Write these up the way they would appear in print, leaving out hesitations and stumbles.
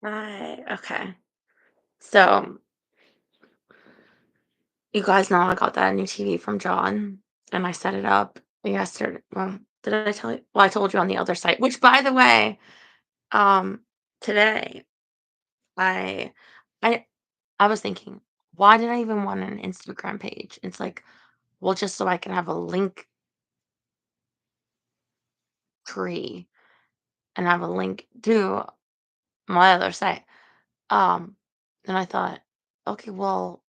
Right. Okay. So you guys know I got that new TV from John, and I set it up yesterday. Well, did I tell you? Well, I told you on the other site. Which, by the way, um, today I, I, I was thinking, why did I even want an Instagram page? It's like, well, just so I can have a link tree and have a link to my other site. Um, and I thought, okay, well,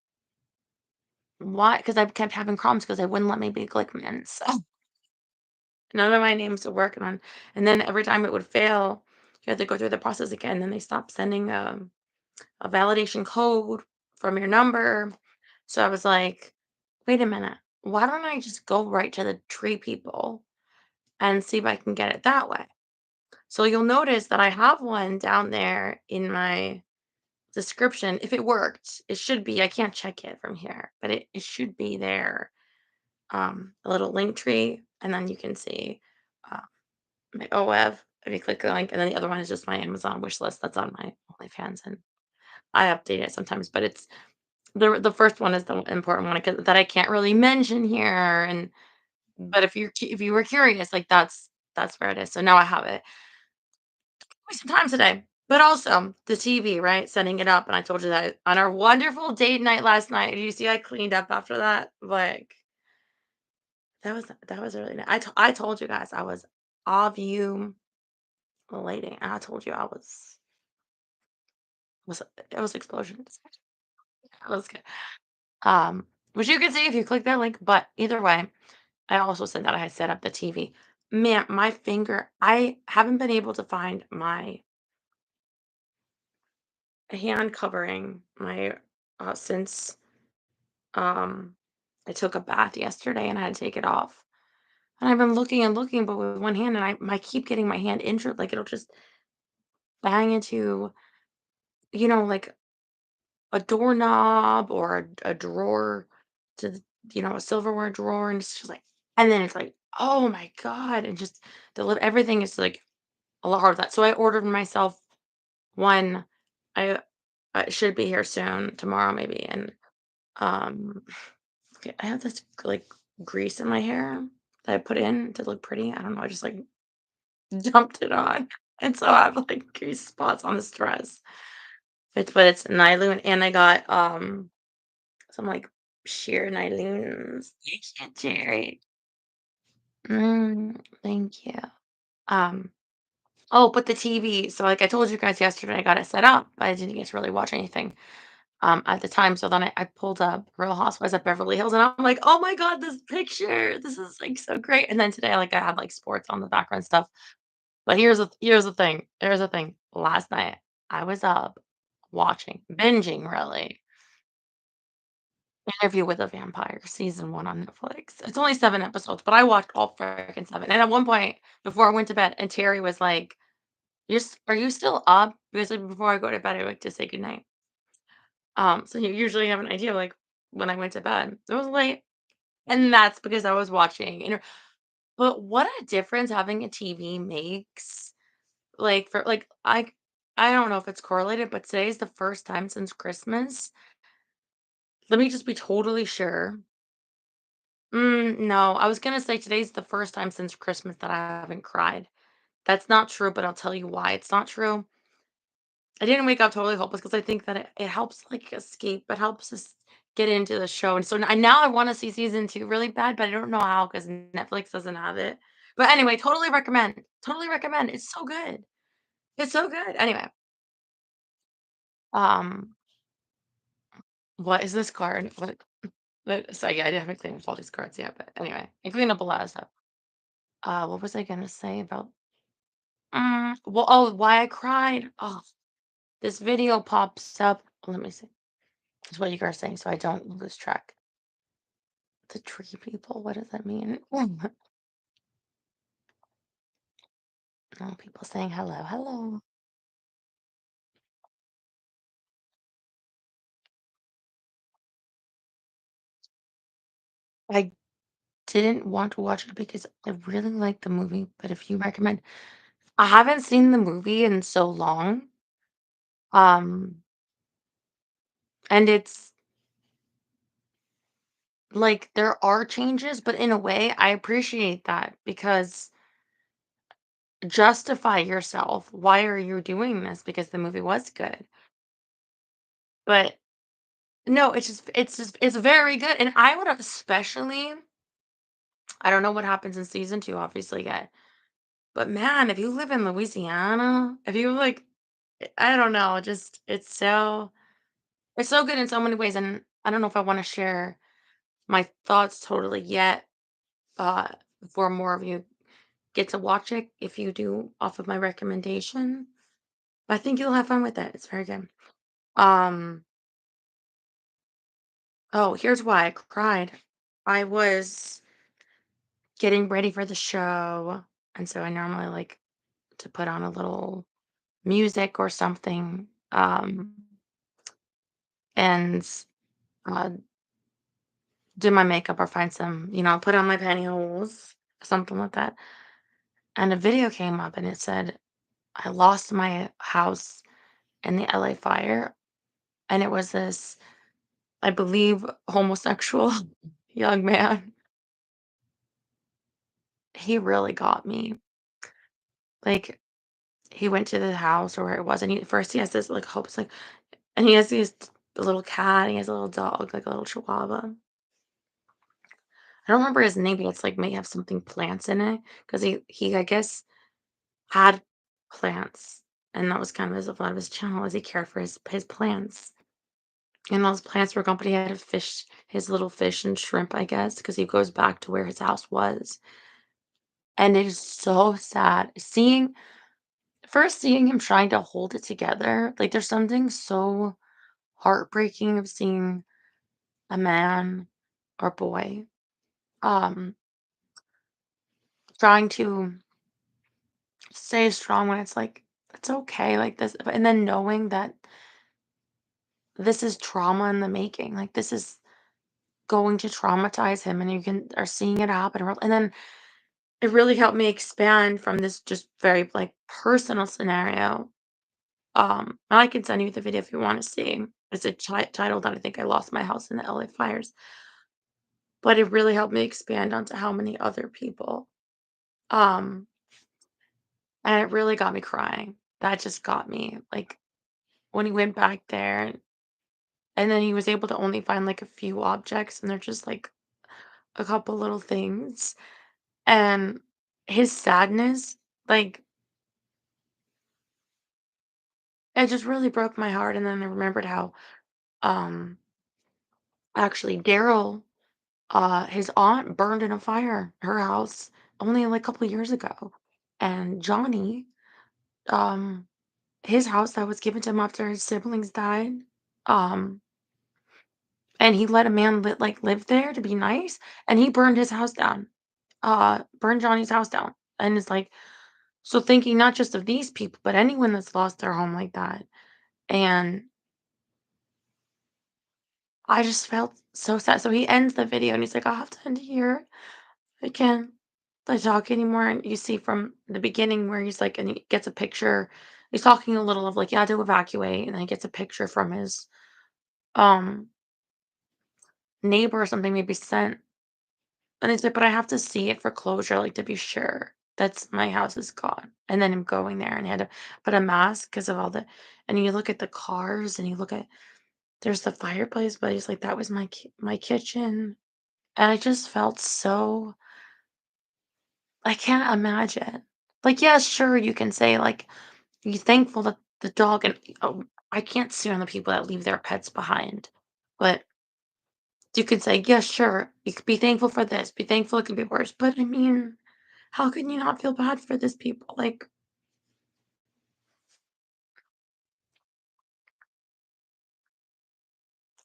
why? Because I kept having problems because they wouldn't let me be Glickman. So none of my names were working on. And then every time it would fail, you had to go through the process again. Then they stopped sending a validation code from your number. So I was like, wait a minute. Why don't I just go right to the tree people and see if I can get it that way? So you'll notice that I have one down there in my description. If it worked, it should be. I can't check it from here, but it should be there. A little link tree, and then you can see uh, my OEV. If you click the link, and then the other one is just my Amazon wish list that's on my OnlyFans, and I update it sometimes. But it's the first one is the important one 'cause that I can't really mention here. And but if you were curious, like that's where it is. So now I have it. Took some time today. But also the TV, right? Setting it up. And I told you that on our wonderful date night last night. You see, I cleaned up after that. Like that was really nice. I told you guys I was ovulating. I told you was it was explosions. It was good. Which you can see if you click that link. But either way, I also said that I had set up the TV. Man, my finger, I haven't been able to find my hand covering my since um I took a bath yesterday and I had to take it off. And I've been looking and looking, but with one hand, and I keep getting my hand injured. Like it'll just bang into, like a doorknob or a drawer to a silverware drawer, and it's just like, and then it's like, oh my god, and just everything is like a lot harder with that. So I ordered myself one. I it should be here soon, tomorrow maybe. And um okay, I have this like grease in my hair that I put in to look pretty. I don't know. I just like dumped it on, and so I have like grease spots on this dress. But it's nylon, and I got some like sheer nylons. Thank you, Jerry. Thank you. Um, oh, but the TV. So like I told you guys yesterday, I got it set up, but I didn't get to really watch anything at the time. So then I pulled up Real Housewives of Beverly Hills, and I'm like, oh my god, this picture, this is like so great. And then today, like I had like sports on the background stuff. But here's the thing. Here's the thing. Last night I was up watching, binging really, Interview with a Vampire season 1 on Netflix. It's only 7 episodes, but I watched all freaking 7. And at one point before I went to bed, and Terry was like, are you still up?" Because like, before I go to bed, I like to say goodnight. So you usually have an idea like when I went to bed. It was late, and that's because I was watching. But what a difference having a TV makes. Like for like I don't know if it's correlated, but today's the first time since Christmas. Let me just be totally sure. No, I was gonna say today's the first time since Christmas that I haven't cried. That's not true, but I'll tell you why it's not true. I didn't wake up totally hopeless because I think that it helps like escape. It helps us get into the show. And so now I want to see season 2 really bad, but I don't know how because Netflix doesn't have it. But anyway, totally recommend. Totally recommend. It's so good. It's so good. Anyway, um, what is this card? So yeah, I haven't cleaned up all these cards yet, but anyway, I cleaned up a lot of stuff. What was I gonna say about well, oh, why I cried. Oh, this video pops up. Let me see. That's what you guys are saying, so I don't lose track. The tree people, what does that mean? Oh, people saying hello, hello. I didn't want to watch it because I really like the movie, but if you recommend, I haven't seen the movie in so long. Um, and it's like there are changes, but in a way, I appreciate that because justify yourself. Why are you doing this? Because the movie was good. But no, it's very good. And I would especially I don't know what happens in season 2, obviously yet. But man, if you live in Louisiana, if you like I don't know, just it's so good in so many ways. And I don't know if I want to share my thoughts totally yet, uh, before more of you get to watch it if you do off of my recommendation. I think you'll have fun with it. It's very good. Um, oh, here's why I cried. I was getting ready for the show, and so I normally like to put on a little music or something, and uh, do my makeup or find some, put on my pantyhose, something like that. And a video came up and it said, I lost my house in the LA fire. And it was this, I believe, homosexual young man. He really got me. Like, he went to the house or where it was, and first he has this like hopes like, and he has this little cat, he has a little dog, like a little chihuahua. I don't remember his name, but it's like may have something plants in it because he I guess had plants, and that was kind of his a lot of his channel as he cared for his plants. And those plants were company had a fish, his little fish and shrimp, I guess, because he goes back to where his house was. And it is so sad seeing him trying to hold it together. Like there's something so heartbreaking of seeing a man or boy um trying to stay strong when it's like it's okay like this, and then knowing that this is trauma in the making. Like this is going to traumatize him and you can are seeing it happen and then it really helped me expand from this just very like personal scenario. And I can send you the video if you want to see. It's a title that I think I lost my house in the LA fires, but it really helped me expand onto how many other people. Um, and it really got me crying. That just got me like when he went back there, and then he was able to only find like a few objects, and they're just like a couple little things. And his sadness, like, it just really broke my heart, and then I remembered how, um, actually Daryl, his aunt burned in a fire, her house, only, like, a couple years ago, and Johnny, um, his house that was given to him after his siblings died, um, and he let a man live there to be nice, and he burned his house down, burned Johnny's house down, and it's like so thinking not just of these people, but anyone that's lost their home like that, and I just felt so sad. So he ends the video and he's like, I'll have to end here. I can't talk anymore. And you see from the beginning where he's like, and he gets a picture. He's talking a little of like, yeah, to evacuate. And then he gets a picture from his um neighbor or something maybe sent. And he's like, but I have to see it for closure, like to be sure that's my house is gone. And then him going there and he had to put a mask because of all the, and you look at the cars and you look at, there's the fireplace, but he's like, that was my kitchen. And I just felt so I can't imagine. Like, yeah, sure, you can say, like, you're thankful that the dog and oh, I can't stand the people that leave their pets behind. But you could say, yeah, sure, you could be thankful for this, be thankful it could be worse. But I mean, how can you not feel bad for this people? Like,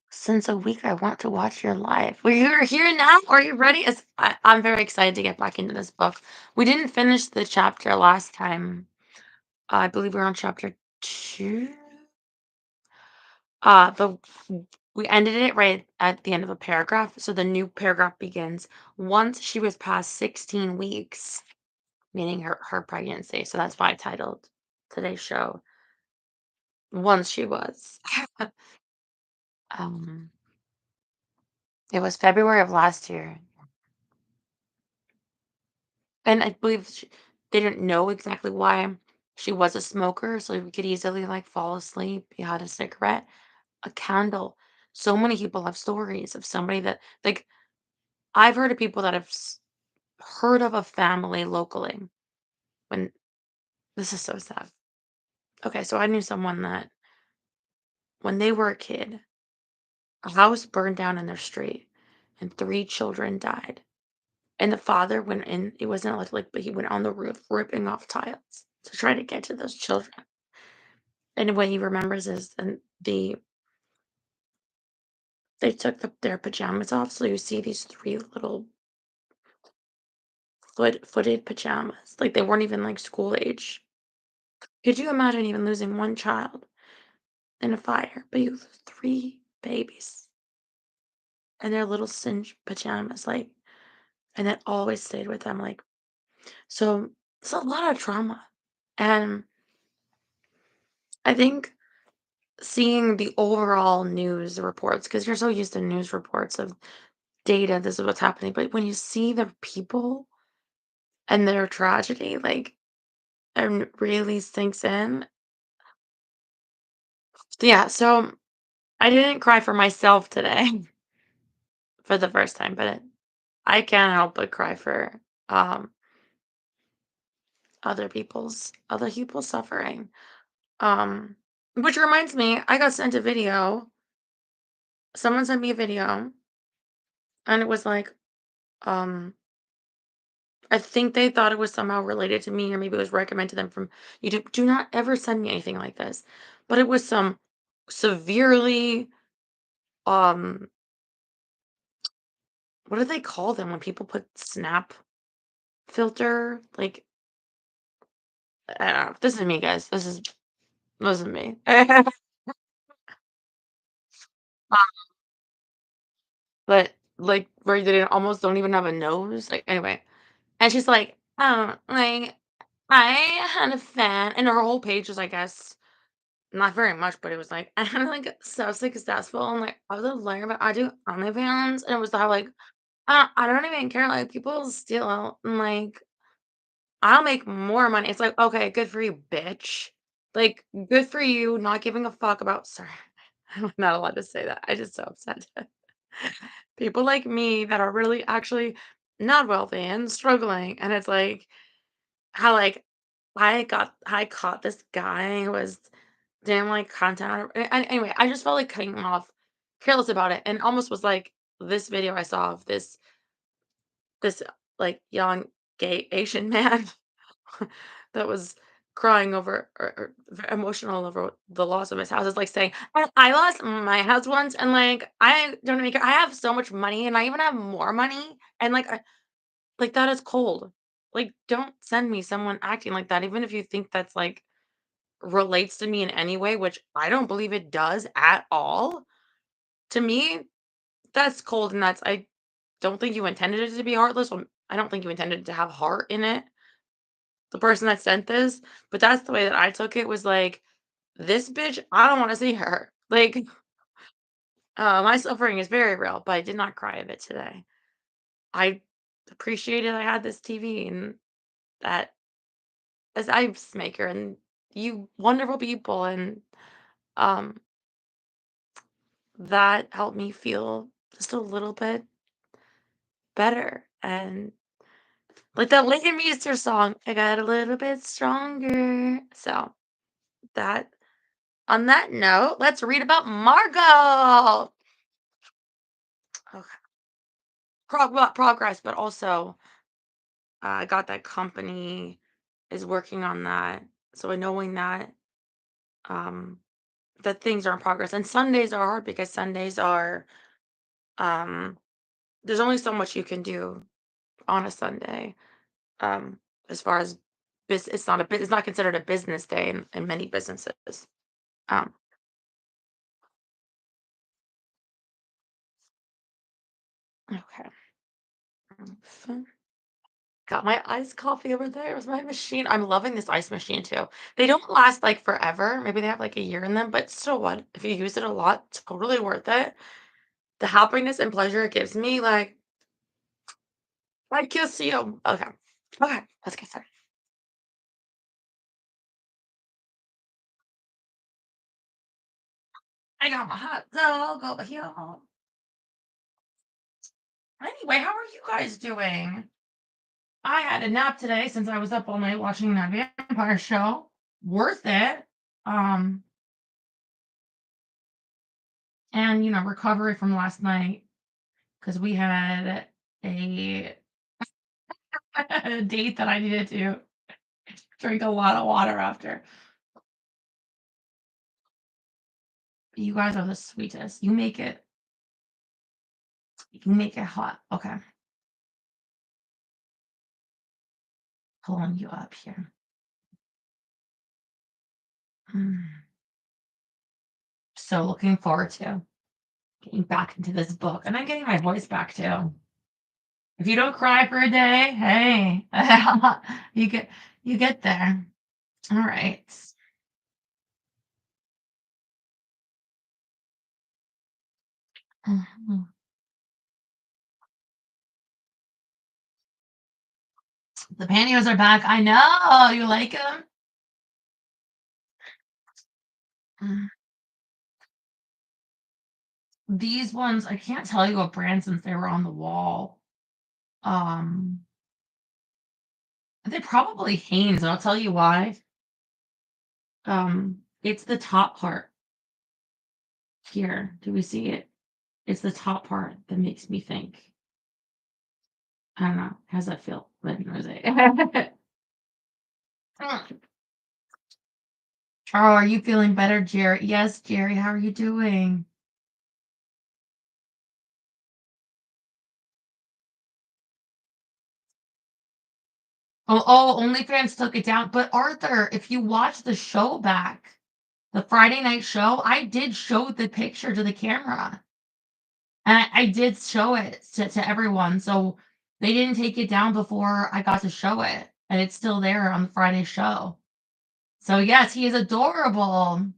since a week, I want to watch your life. Well, you're here now. Are you ready? I'm very excited to get back into this book. We didn't finish the chapter last time. I believe we're on chapter two. But we ended it right at the end of a paragraph. So the new paragraph begins once she was past 16 weeks, meaning her pregnancy. So that's why I titled today's show once she was. Um, it was February of last year, and I believe they didn't know exactly why. She was a smoker, so we could easily, like, fall asleep. He had a cigarette, a candle. So many people have stories of somebody that like, I've heard of people that have heard of a family locally when this is so sad. Okay, so I knew someone that when they were a kid, a house burned down in their street and 3 children died. And the father went in, it wasn't like, but he went on the roof ripping off tiles to try to get to those children. And what he remembers is and they took their pajamas off. So you see these 3 little footed pajamas. Like they weren't even like school age. Could you imagine even losing one child in a fire, but you lose 3 babies and their little singed pajamas, like, and that always stayed with them. Like, so it's a lot of trauma. And I think seeing the overall news reports, because you're so used to news reports of data, this is what's happening. But when you see the people and their tragedy, like, and it really sinks in. Yeah, so I didn't cry for myself today for the first time, but I can't help but cry for um other people's suffering. Um which reminds me, I got sent a video. Someone sent me a video and it was like um I think they thought it was somehow related to me or maybe it was recommended to them from YouTube. Do not ever send me anything like this. But it was some severely um what do they call them when people put snap filter? Like I don't know. This is me, guys. This is me. But like where they almost don't even have a nose. Like anyway. And she's like, like I had a fan and her whole page was, I guess, not very much, but it was like I had like so successful and like I was a learner, but I do OnlyFans and it was how like I don't even care. Like people steal and like I'll make more money. It's like, okay, good for you, bitch. Like, good for you not giving a fuck about sorry. I'm not allowed to say that. I just so upset. People like me that are really actually not wealthy and struggling. And it's like how like I caught this guy who was damn like content. And anyway, I just felt like cutting him off, careless about it, and almost was like this video I saw of this like young gay Asian man that was crying over or emotional over the loss of his house. It's like saying, I lost my house once, and like I don't make I have so much money, and I even have more money, and like that is cold. Like, don't send me someone acting like that, even if you think that's like relates to me in any way, which I don't believe it does at all. To me, that's cold, and I don't think you intended it to be heartless. I don't think you intended it to have heart in it, the person that sent this, but that's the way that I took it was like, this bitch, I don't want to see her. Like, my suffering is very real, but I did not cry of it today. I appreciated I had this TV and that as ice maker and you wonderful people and um that helped me feel just a little bit better and like that Leighton Meester song, I got a little bit stronger. So that on that note, let's read about Margot. Okay. Progress, but also I got that company is working on that. So knowing um, that things are in progress, and Sundays are hard because Sundays are um, there's only so much you can do on a Sunday. Um, as far as it's not considered a business day in many businesses. Um, okay. Got my iced coffee over there with my machine. I'm loving this ice machine too. They don't last like forever. Maybe they have like a year in them, but so what? If you use it a lot, it's totally worth it. The happiness and pleasure it gives me, like you'll see 'em. Okay. Okay, let's get started. I got my hot dog over here. Anyway, how are you guys doing? I had a nap today since I was up all night watching that vampire show. Worth it. Um, and recovery from last night because we had a, a date that I needed to drink a lot of water after. You guys are the sweetest. You make it hot. Okay, pulling you up here. Mm. So looking forward to getting back into this book, and I'm getting my voice back too. If you don't cry for a day, hey, you get you get there. All right. Mhm. The pantyhose are back. I know. You like them? These ones, I can't tell you what brand since they were on the wall. Um, they're probably Hanes, and I'll tell you why. It's the top part here. Do we see it? It's the top part that makes me think. I don't know. How's that feel? Let me know. Oh, are you feeling better, Jerry? Yes, Jerry. How are you doing? OnlyFans took it down. But Arthur, if you watch the show back, the Friday night show, I did show the picture to the camera. And I did show it to everyone. So they didn't take it down before I got to show it. And it's still there on the Friday show. So yes, he is adorable.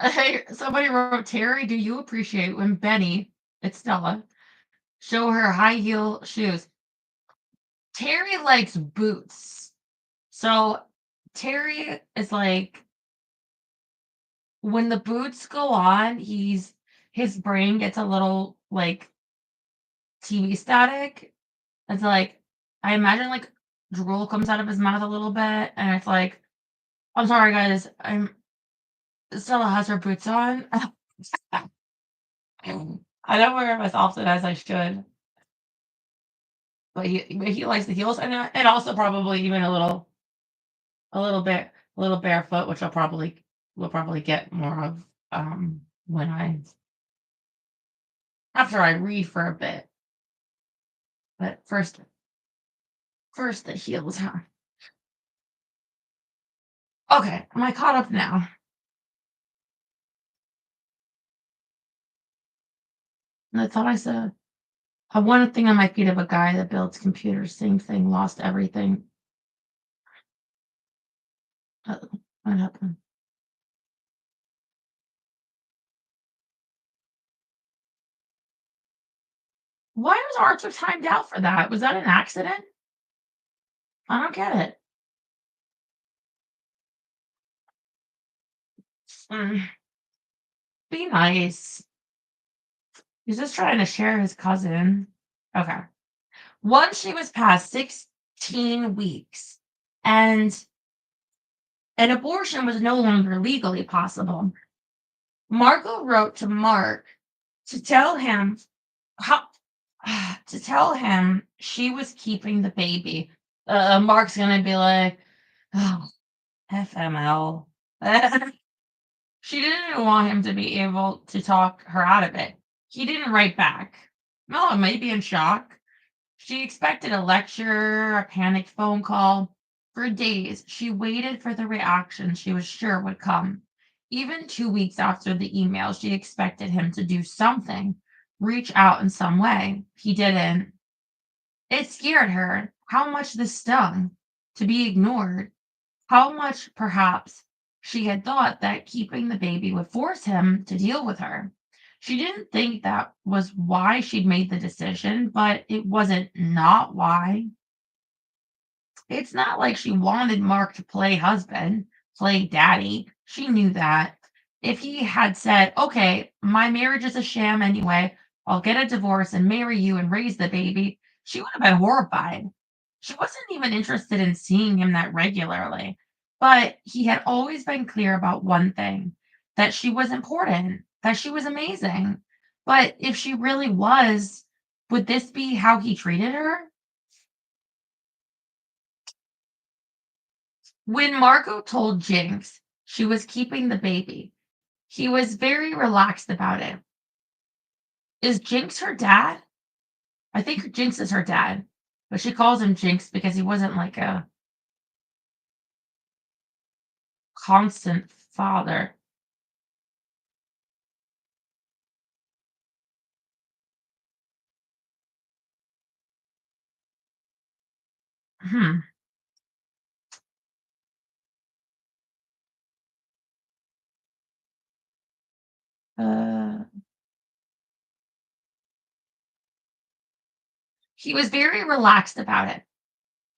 Hey, somebody wrote, Terry, do you appreciate when Benny, it's Stella, show her high heel shoes? Terry likes boots. So Terry is like, when the boots go on, his brain gets a little like TV static. It's like I imagine like drool comes out of his mouth a little bit, and it's like, I'm sorry guys, Stella has her boots on. I don't wear them as often as I should, but he likes the heels, and also probably even a little barefoot, which we'll probably get more of when I after I read for a bit. But first the heels, huh? Okay, am I caught up now? I thought I said I want a thing on my feet of a guy that builds computers. Same thing, lost everything. What happened? Why was Arthur timed out for that? Was that an accident? I don't get it. Mm, be nice. He's just trying to share his cousin. Okay. Once she was past 16 weeks and an abortion was no longer legally possible, Margot wrote to Mark to tell him how to tell him she was keeping the baby. Mark's gonna be like, oh, FML. She didn't want him to be able to talk her out of it. He didn't write back. Mella may be in shock. She expected a lecture, a panicked phone call. For days, she waited for the reaction she was sure would come. Even 2 weeks after the email, she expected him to do something, reach out in some way. He didn't. It scared her how much this stung to be ignored, how much perhaps she had thought that keeping the baby would force him to deal with her. She didn't think that was why she'd made the decision, but it wasn't not why. It's not like she wanted Mark to play husband, play daddy. She knew that. If he had said, okay, my marriage is a sham anyway, I'll get a divorce and marry you and raise the baby, she would have been horrified. She wasn't even interested in seeing him that regularly. But he had always been clear about one thing, that she was important, that she was amazing. But if she really was, would this be how he treated her? When Margot told Jinx she was keeping the baby, he was very relaxed about it. Is Jinx her dad? I think Jinx is her dad, but she calls him Jinx because he wasn't like a constant father. Hmm. Uh, he was very relaxed about it.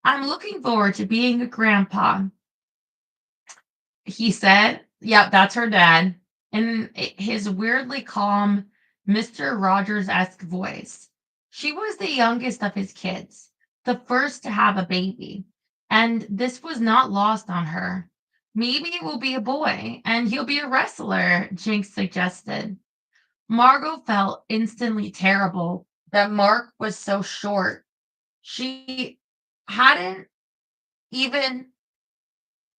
I'm looking forward to being a grandpa, he said. Yep, that's her dad. In his weirdly calm, Mr. Rogers-esque voice. She was the youngest of his kids, the first to have a baby, and this was not lost on her. Maybe it will be a boy, and he'll be a wrestler, Jinx suggested. Margot felt instantly terrible that Mark was so short. She hadn't even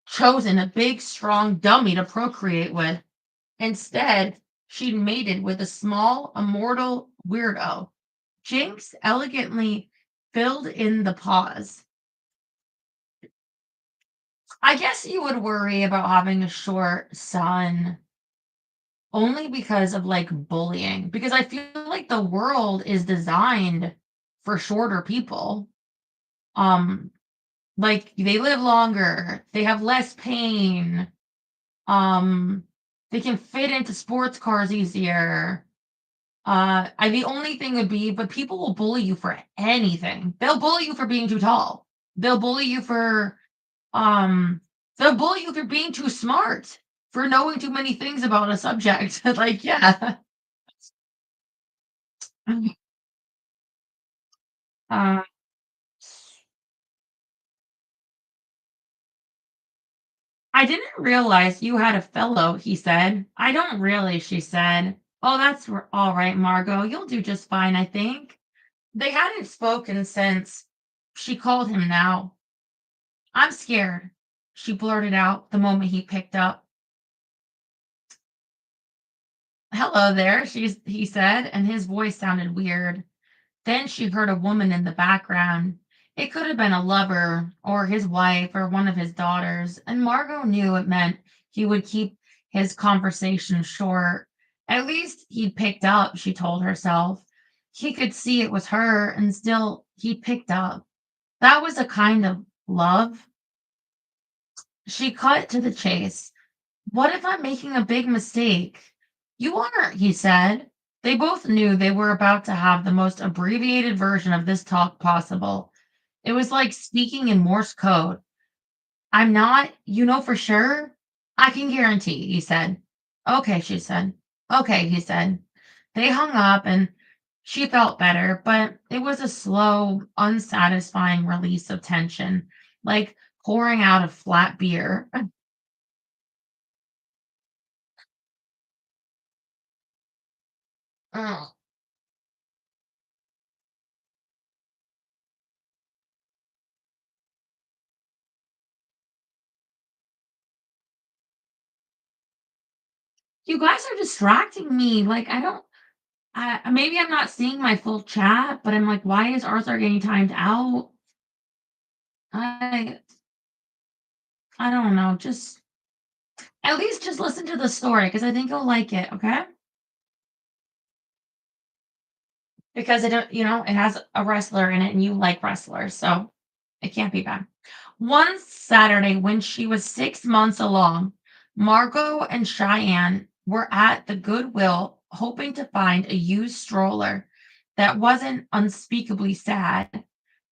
chosen a big, strong dummy to procreate with. Instead, she'd mated with a small, immortal weirdo. Jinx elegantly filled in the pause. I guess you would worry about having a short son only because of like bullying, because I feel like the world is designed for shorter people. Um, like they live longer, they have less pain, um, they can fit into sports cars easier. The only thing would be, but people will bully you for anything. They'll bully you for being too tall. They'll bully you for um they'll bully you for being too smart, for knowing too many things about a subject. Like, yeah. Uh, I didn't realize you had a fellow, he said. I don't really, she said. Oh, that's all right, Margot. You'll do just fine, I think. They hadn't spoken since she called him now. I'm scared, she blurted out the moment he picked up. Hello there, he said, and his voice sounded weird. Then she heard a woman in the background. It could have been a lover, or his wife, or one of his daughters, and Margot knew it meant he would keep his conversation short. At least he'd picked up, she told herself. He could see it was her, and still he picked up. That was a kind of love. She cut to the chase. What if I'm making a big mistake? You aren't, he said. They both knew they were about to have the most abbreviated version of this talk possible. It was like speaking in Morse code. I'm not, you know for sure? I can guarantee, he said. Okay, she said. Okay, he said. They hung up and she felt better, but it was a slow, unsatisfying release of tension, like pouring out a flat beer. Ugh. You guys are distracting me. Like, I don't, maybe I'm not seeing my full chat, but I'm like, why is Arthur getting timed out? I, I don't know. Just At least just listen to the story because I think you'll like it, okay? Because it don't it has a wrestler in it and you like wrestlers, so it can't be bad. One Saturday when she was 6 months along, Margot and Cheyenne were at the Goodwill hoping to find a used stroller that wasn't unspeakably sad.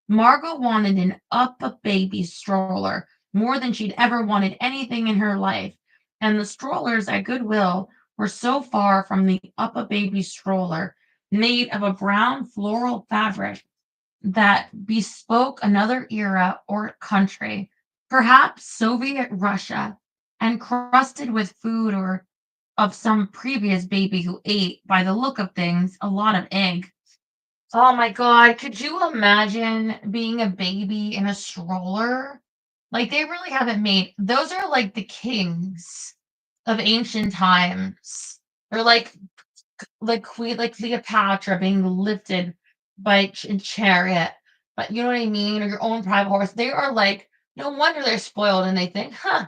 Margot wanted an Up-A-Baby stroller more than she'd ever wanted anything in her life, and the strollers at Goodwill were so far from the Up-A-Baby stroller, made of a brown floral fabric that bespoke another era or country, perhaps Soviet Russia, and crusted with food or of some previous baby who ate, by the look of things, a lot of egg. Oh my god, could you imagine being a baby in a stroller? Like, they really haven't made those are like the kings of ancient times. They're like Queen like Cleopatra being lifted by chariot, but you know what I mean? Or your own private horse. They are like, no wonder they're spoiled and they think, huh,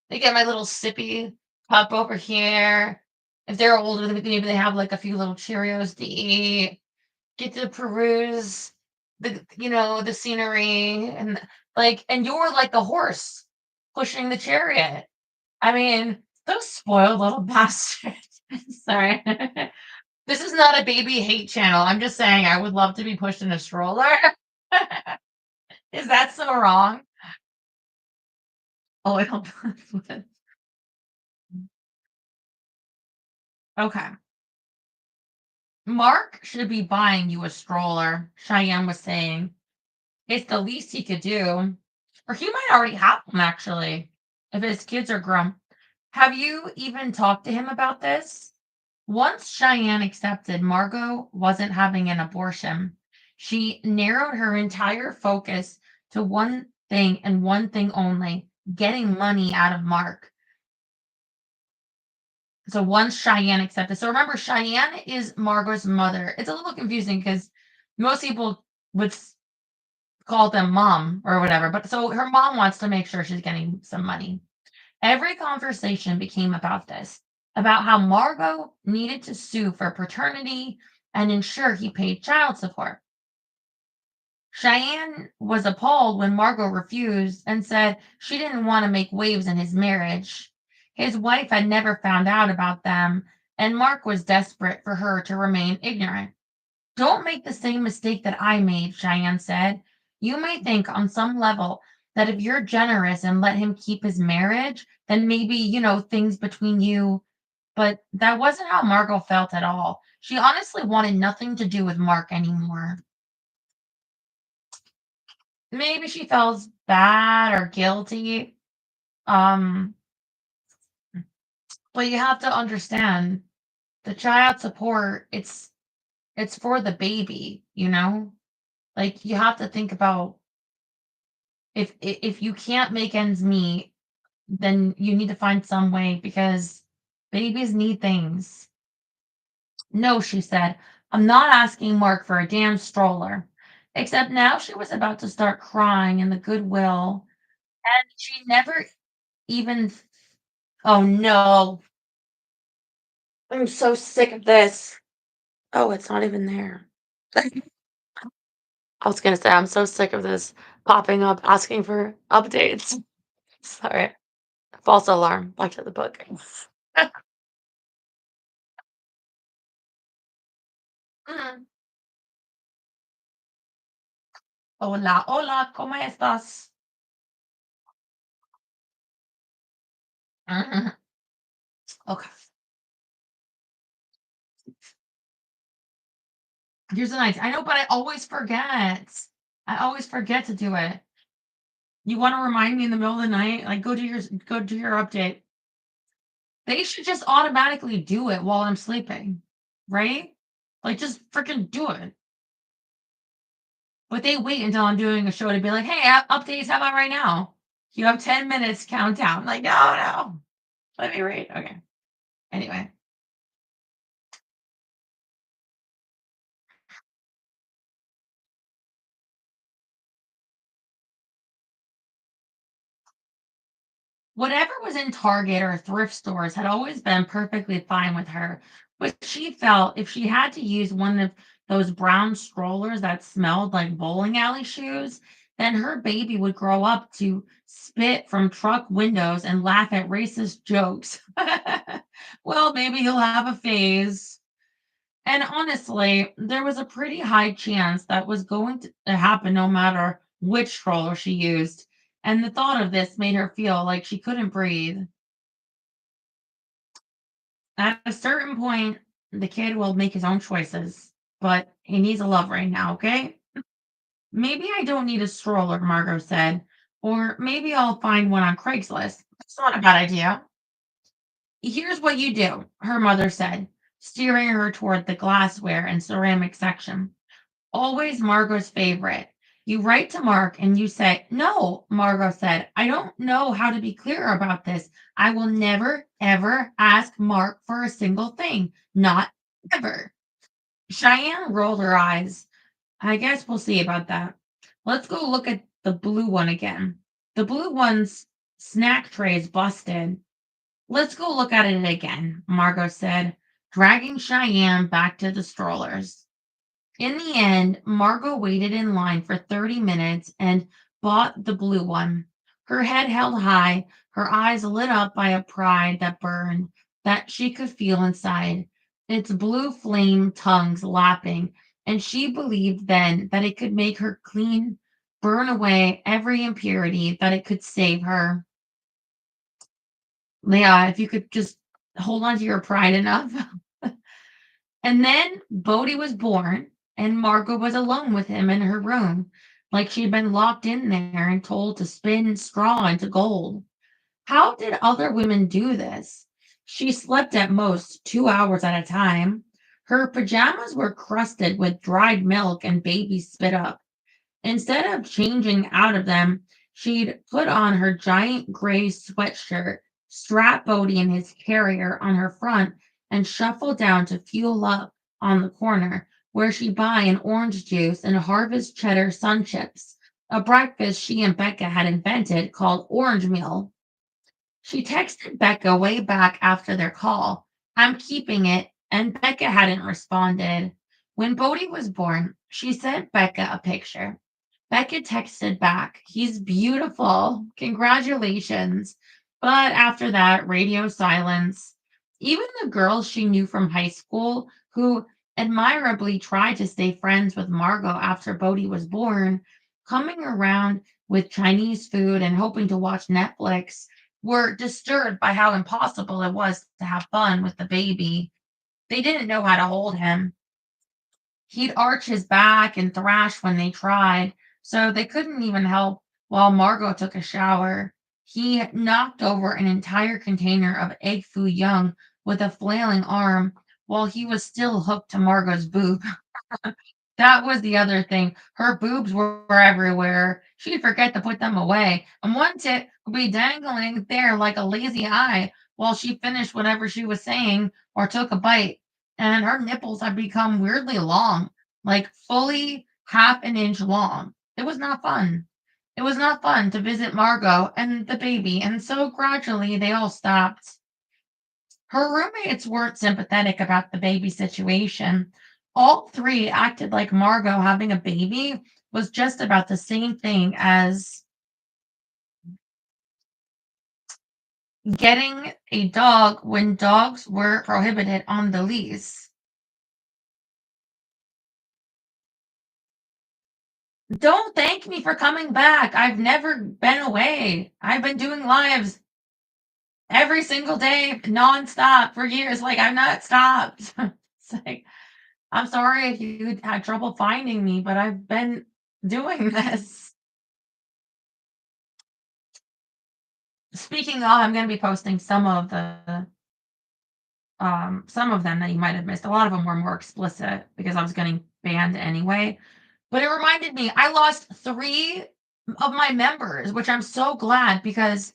they get my little sippy cup over here. If they're older, maybe they have like a few little Cheerios to eat, get to peruse the scenery and you're like the horse pushing the chariot. I mean, those spoiled little bastards. Sorry. This is not a baby hate channel. I'm just saying I would love to be pushed in a stroller. Is that so wrong? Oh, I don't. Okay. Mark should be buying you a stroller, Cheyenne was saying. It's the least he could do. Or he might already have one, actually, if his kids are grown. Have you even talked to him about this? Once Cheyenne accepted Margot wasn't having an abortion, she narrowed her entire focus to one thing and one thing only, getting money out of Mark. So once Cheyenne accepted, so remember, Cheyenne is Margot's mother. It's a little confusing because most people would call them mom or whatever, but so her mom wants to make sure she's getting some money. Every conversation became about this, about how Margot needed to sue for paternity and ensure he paid child support. Cheyenne was appalled when Margot refused and said she didn't want to make waves in his marriage. His wife had never found out about them, and Mark was desperate for her to remain ignorant. Don't make the same mistake that I made, Cheyenne said. You may think on some level that if you're generous and let him keep his marriage, then maybe, things between you. But that wasn't how Margot felt at all. She honestly wanted nothing to do with Mark anymore. Maybe she felt bad or guilty. Um, but you have to understand the child support, it's for the baby. Like you have to think about if you can't make ends meet, then you need to find some way because babies need things. No, she said, I'm not asking Mark for a damn stroller. Except now she was about to start crying in the goodwill, and she never even. Oh no, I'm so sick of this. Oh, it's not even there. I was gonna say I'm so sick of this popping up asking for updates. Sorry. False alarm. Back to the book. Mm. Hola, hola, ¿cómo estás? Mhm. Okay. Here's the night. I know, but I always forget. I always forget to do it. You want to remind me in the middle of the night? Like, go do your update. They should just automatically do it while I'm sleeping, right? Like, just freaking do it. But they wait until I'm doing a show to be like, "Hey, updates. How about right now? You have 10 minutes countdown." Like, no, no. Let me read. Okay. Anyway. Whatever was in Target or thrift stores had always been perfectly fine with her, but she felt if she had to use one of those brown strollers that smelled like bowling alley shoes, then her baby would grow up to spit from truck windows and laugh at racist jokes. Well, maybe he'll have a phase. And honestly, there was a pretty high chance that was going to happen no matter which stroller she used. And the thought of this made her feel like she couldn't breathe. At a certain point, the kid will make his own choices, but he needs a love right now, okay? Maybe I don't need a stroller, Margot said. Or maybe I'll find one on Craigslist. That's not a bad idea. Here's what you do, her mother said, steering her toward the glassware and ceramic section. Always Margot's favorite. You write to Mark and you say, "No," Margot said, "I don't know how to be clear about this. I will never, ever ask Mark for a single thing. Not ever." Cheyenne rolled her eyes. "I guess we'll see about that. Let's go look at the blue one again. The blue one's snack tray's busted." "Let's go look at it again," Margot said, dragging Cheyenne back to the strollers. In the end, Margot waited in line for 30 minutes and bought the blue one. Her head held high, her eyes lit up by a pride that burned, that she could feel inside, its blue flame tongues lapping, and she believed then that it could make her clean, burn away every impurity, that it could save her. Yeah, if you could just hold on to your pride enough. And then Bodhi was born, and Margot was alone with him in her room, like she'd been locked in there and told to spin straw into gold. How did other women do this? She slept at most 2 hours at a time. Her pajamas were crusted with dried milk and baby spit up. Instead of changing out of them, she'd put on her giant gray sweatshirt, strap Bodhi in his carrier on her front, and shuffle down to fuel up on the corner, where she'd buy an orange juice and harvest cheddar sun chips, a breakfast she and Becca had invented called orange meal. She texted Becca way back after their call, "I'm keeping it," and Becca hadn't responded. When Bodhi was born, she sent Becca a picture. Becca texted back, "He's beautiful. Congratulations." But after that, radio silence. Even the girls she knew from high school, who admirably tried to stay friends with Margot after Bodhi was born, coming around with Chinese food and hoping to watch Netflix, were disturbed by how impossible it was to have fun with the baby. They didn't know how to hold him. He'd arch his back and thrash when they tried, so they couldn't even help while Margot took a shower. He knocked over an entire container of egg foo young with a flailing arm while he was still hooked to Margot's boob. That was the other thing. Her boobs were everywhere. She'd forget to put them away, and one tit would be dangling there like a lazy eye while she finished whatever she was saying or took a bite. And her nipples had become weirdly long, like fully half an inch long. It was not fun. It was not fun to visit Margot and the baby, and so gradually they all stopped. Her roommates weren't sympathetic about the baby situation. All three acted like Margot having a baby was just about the same thing as getting a dog when dogs were prohibited on the lease. "Don't thank me for coming back. I've never been away. I've been doing lives every single day, nonstop for years. Like, I've not stopped." It's like, "I'm sorry if you had trouble finding me, but I've been doing this." Speaking of, I'm gonna be posting some of them that you might have missed. A lot of them were more explicit because I was getting banned anyway. But it reminded me, I lost 3 of my members, which I'm so glad because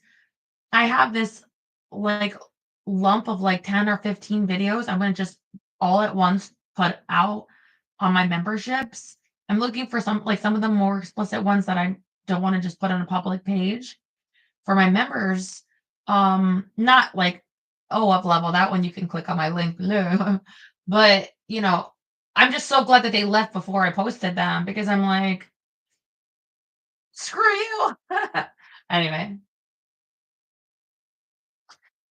I have this, like, lump of, like, 10 or 15 videos I'm gonna just all at once put out on my memberships. I'm looking for some of the more explicit ones that I don't wanna just put on a public page for my members. Not like, oh, up level, that one you can click on my link below. But, I'm just so glad that they left before I posted them because I'm like, screw you. Anyway,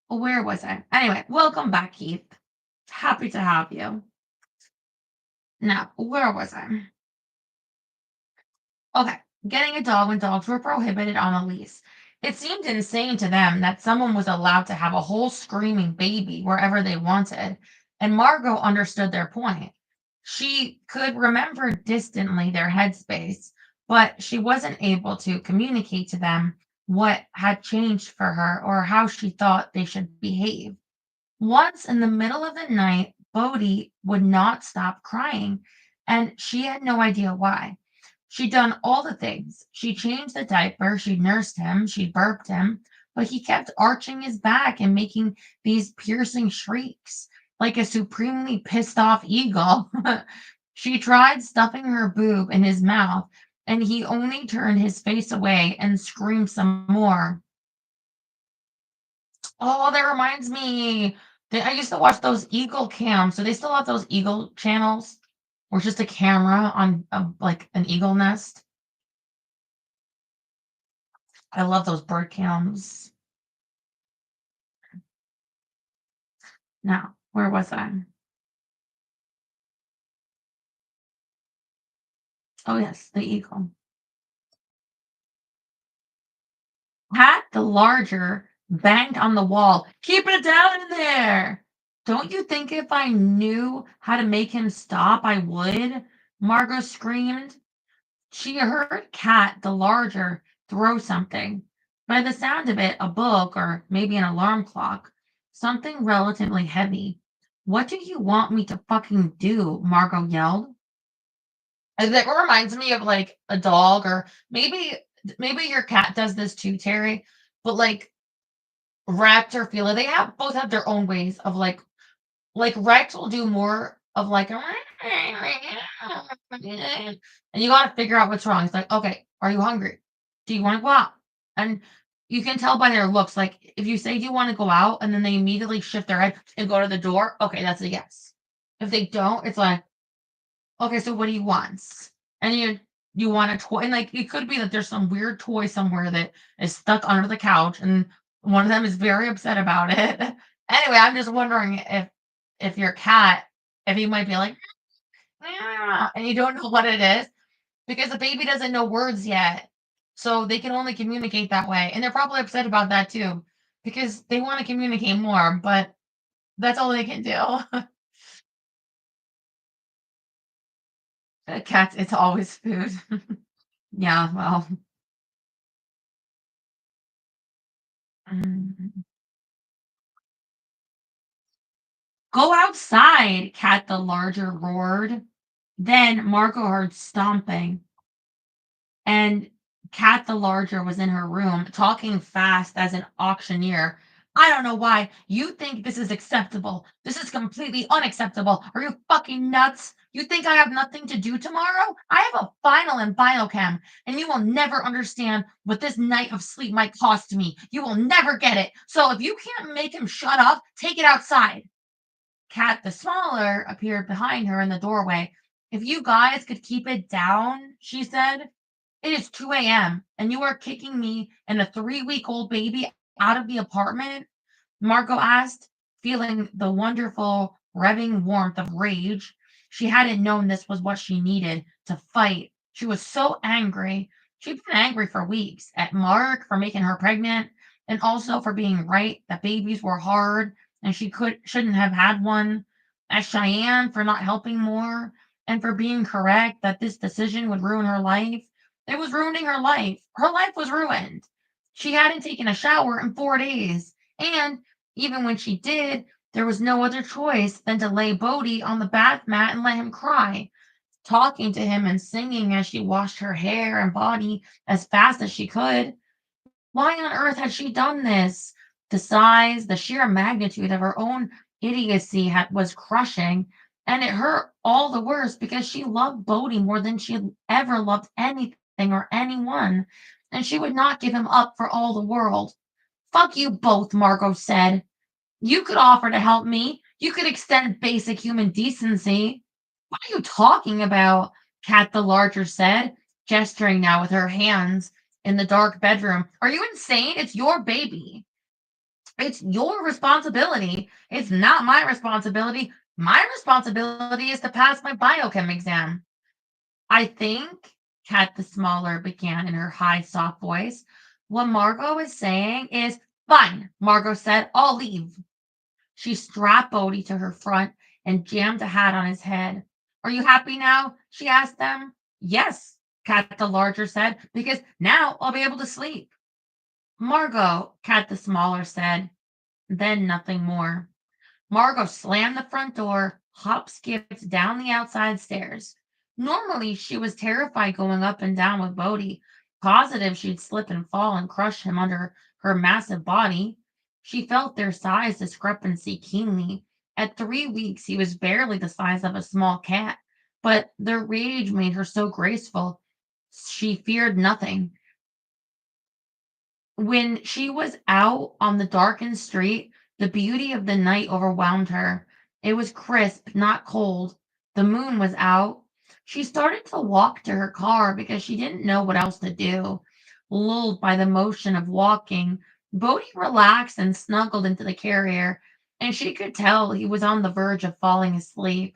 where was I? Anyway, welcome back, Keith. Happy to have you. Now, where was I? Okay, getting a dog when dogs were prohibited on a lease. It seemed insane to them that someone was allowed to have a whole screaming baby wherever they wanted, and Margot understood their point. She could remember distantly their headspace, but she wasn't able to communicate to them what had changed for her or how she thought they should behave. Once in the middle of the night, Bodhi would not stop crying, and she had no idea why. She'd done all the things. She changed the diaper, she nursed him, she burped him, but he kept arching his back and making these piercing shrieks like a supremely pissed off eagle. She tried stuffing her boob in his mouth, and he only turned his face away and screamed some more. Oh, that reminds me. I used to watch those Eagle cams. So they still have those Eagle channels where it's just a camera on like an eagle nest. I love those bird cams. Now, where was I? Oh, yes, the eagle. Pat the larger banged on the wall. Keep it down in there. Don't you think if I knew how to make him stop, I would? Margot screamed. She heard Cat, the larger, throw something. By the sound of it, a book or maybe an alarm clock, something relatively heavy. What do you want me to fucking do? Margot yelled. And that reminds me of like a dog, or maybe your cat does this too, Terry. But like Rex or Fila, they have both have their own ways of like Rex will do more of like a and you gotta figure out what's wrong. It's like, okay, are you hungry? Do you want to go out? And you can tell by their looks, like if you say, do you want to go out? And then they immediately shift their head and go to the door, okay, that's a yes. If they don't, it's like, okay, so what do you want? And you want a toy, and like it could be that there's some weird toy somewhere that is stuck under the couch, and one of them is very upset about it. Anyway, I'm just wondering if your cat, if he might be like, "Meow," and you don't know what it is because the baby doesn't know words yet, so they can only communicate that way, and they're probably upset about that too because they want to communicate more, but that's all they can do. Cats, it's always food. Yeah, well. Mm. "Go outside!" Cat the larger roared. Then Marco heard stomping, and Cat the larger was in her room, talking fast as an auctioneer. "I don't know why you think this is acceptable. This is completely unacceptable. Are you fucking nuts? You think I have nothing to do tomorrow? I have a final in biochem, and you will never understand what this night of sleep might cost me. You will never get it. So if you can't make him shut up, take it outside." Cat the smaller appeared behind her in the doorway. "If you guys could keep it down," she said. "It is 2 a.m. and you are kicking me and a 3-week-old baby out of the apartment?" Margot asked, feeling the wonderful, revving warmth of rage. She hadn't known this was what she needed to fight. She was so angry. She'd been angry for weeks at Mark for making her pregnant and also for being right that babies were hard and shouldn't have had one, at Cheyenne for not helping more, and for being correct that this decision would ruin her life. It was ruining her life. Her life was ruined. She hadn't taken a shower in 4 days. And even when she did, there was no other choice than to lay Bodhi on the bath mat and let him cry, talking to him and singing as she washed her hair and body as fast as she could. Why on earth had she done this? The size, the sheer magnitude of her own idiocy was crushing, and it hurt all the worse because she loved Bodhi more than she had ever loved anything or anyone, and she would not give him up for all the world. Fuck you both, Margot said. You could offer to help me. You could extend basic human decency. What are you talking about? Kat the larger said, gesturing now with her hands in the dark bedroom. Are you insane? It's your baby. It's your responsibility. It's not my responsibility. My responsibility is to pass my biochem exam. I think, Kat the smaller began in her high, soft voice. What Margot is saying is, fine, Margot said, I'll leave. She strapped Bodhi to her front and jammed a hat on his head. Are you happy now? She asked them. Yes, Kat the larger said, because now I'll be able to sleep. Margot, Kat the smaller said, then nothing more. Margot slammed the front door, hop skipped down the outside stairs. Normally, she was terrified going up and down with Bodhi, positive she'd slip and fall and crush him under her massive body. She felt their size discrepancy keenly. At 3 weeks, he was barely the size of a small cat, but their rage made her so graceful. She feared nothing. When she was out on the darkened street, the beauty of the night overwhelmed her. It was crisp, not cold. The moon was out. She started to walk to her car because she didn't know what else to do. Lulled by the motion of walking, Bodhi relaxed and snuggled into the carrier, and she could tell he was on the verge of falling asleep.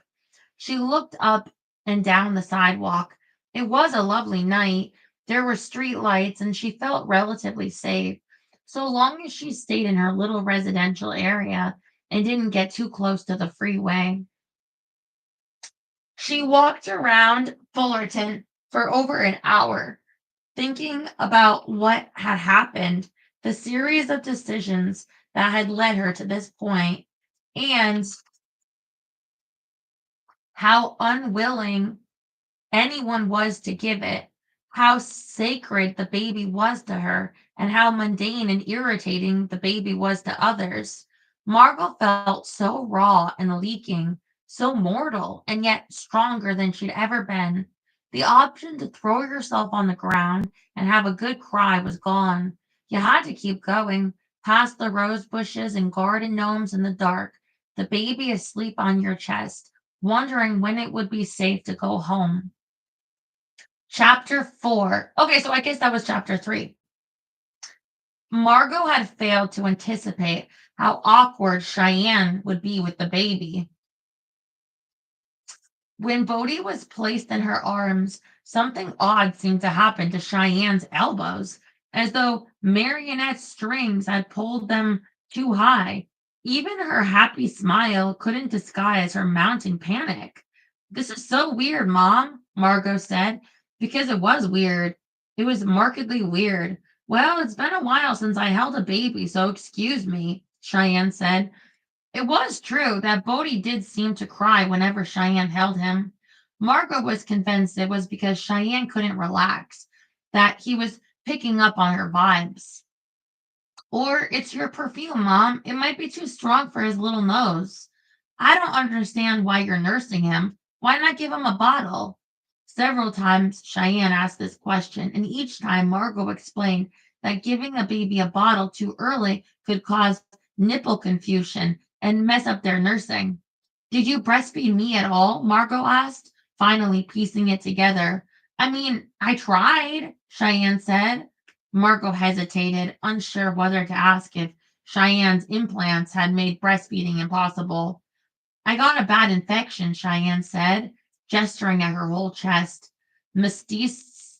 She looked up and down the sidewalk. It was a lovely night. There were street lights, and she felt relatively safe, so long as she stayed in her little residential area and didn't get too close to the freeway. She walked around Fullerton for over an hour, thinking about what had happened, the series of decisions that had led her to this point, and how unwilling anyone was to give it, how sacred the baby was to her, and how mundane and irritating the baby was to others. Margot felt so raw and leaking, so mortal, and yet stronger than she'd ever been. The option to throw yourself on the ground and have a good cry was gone. You had to keep going, past the rose bushes and garden gnomes in the dark, the baby asleep on your chest, wondering when it would be safe to go home. Chapter 4. Okay, so I guess that was chapter 3. Margot had failed to anticipate how awkward Cheyenne would be with the baby. When Bodhi was placed in her arms, something odd seemed to happen to Cheyenne's elbows, as though marionette strings had pulled them too high. Even her happy smile couldn't disguise her mounting panic. This is so weird, Mom, Margot said, because it was weird. It was markedly weird. Well, it's been a while since I held a baby, so excuse me, Cheyenne said. It was true that Bodhi did seem to cry whenever Cheyenne held him. Margot was convinced it was because Cheyenne couldn't relax, that he was picking up on her vibes. Or it's your perfume, Mom. It might be too strong for his little nose. I don't understand why you're nursing him. Why not give him a bottle? Several times Cheyenne asked this question, and each time Margot explained that giving a baby a bottle too early could cause nipple confusion and mess up their nursing. Did you breastfeed me at all? Margot asked, finally piecing it together. I mean, I tried, Cheyenne said. Margot hesitated, unsure whether to ask if Cheyenne's implants had made breastfeeding impossible. I got a bad infection, Cheyenne said, gesturing at her whole chest. Mastitis?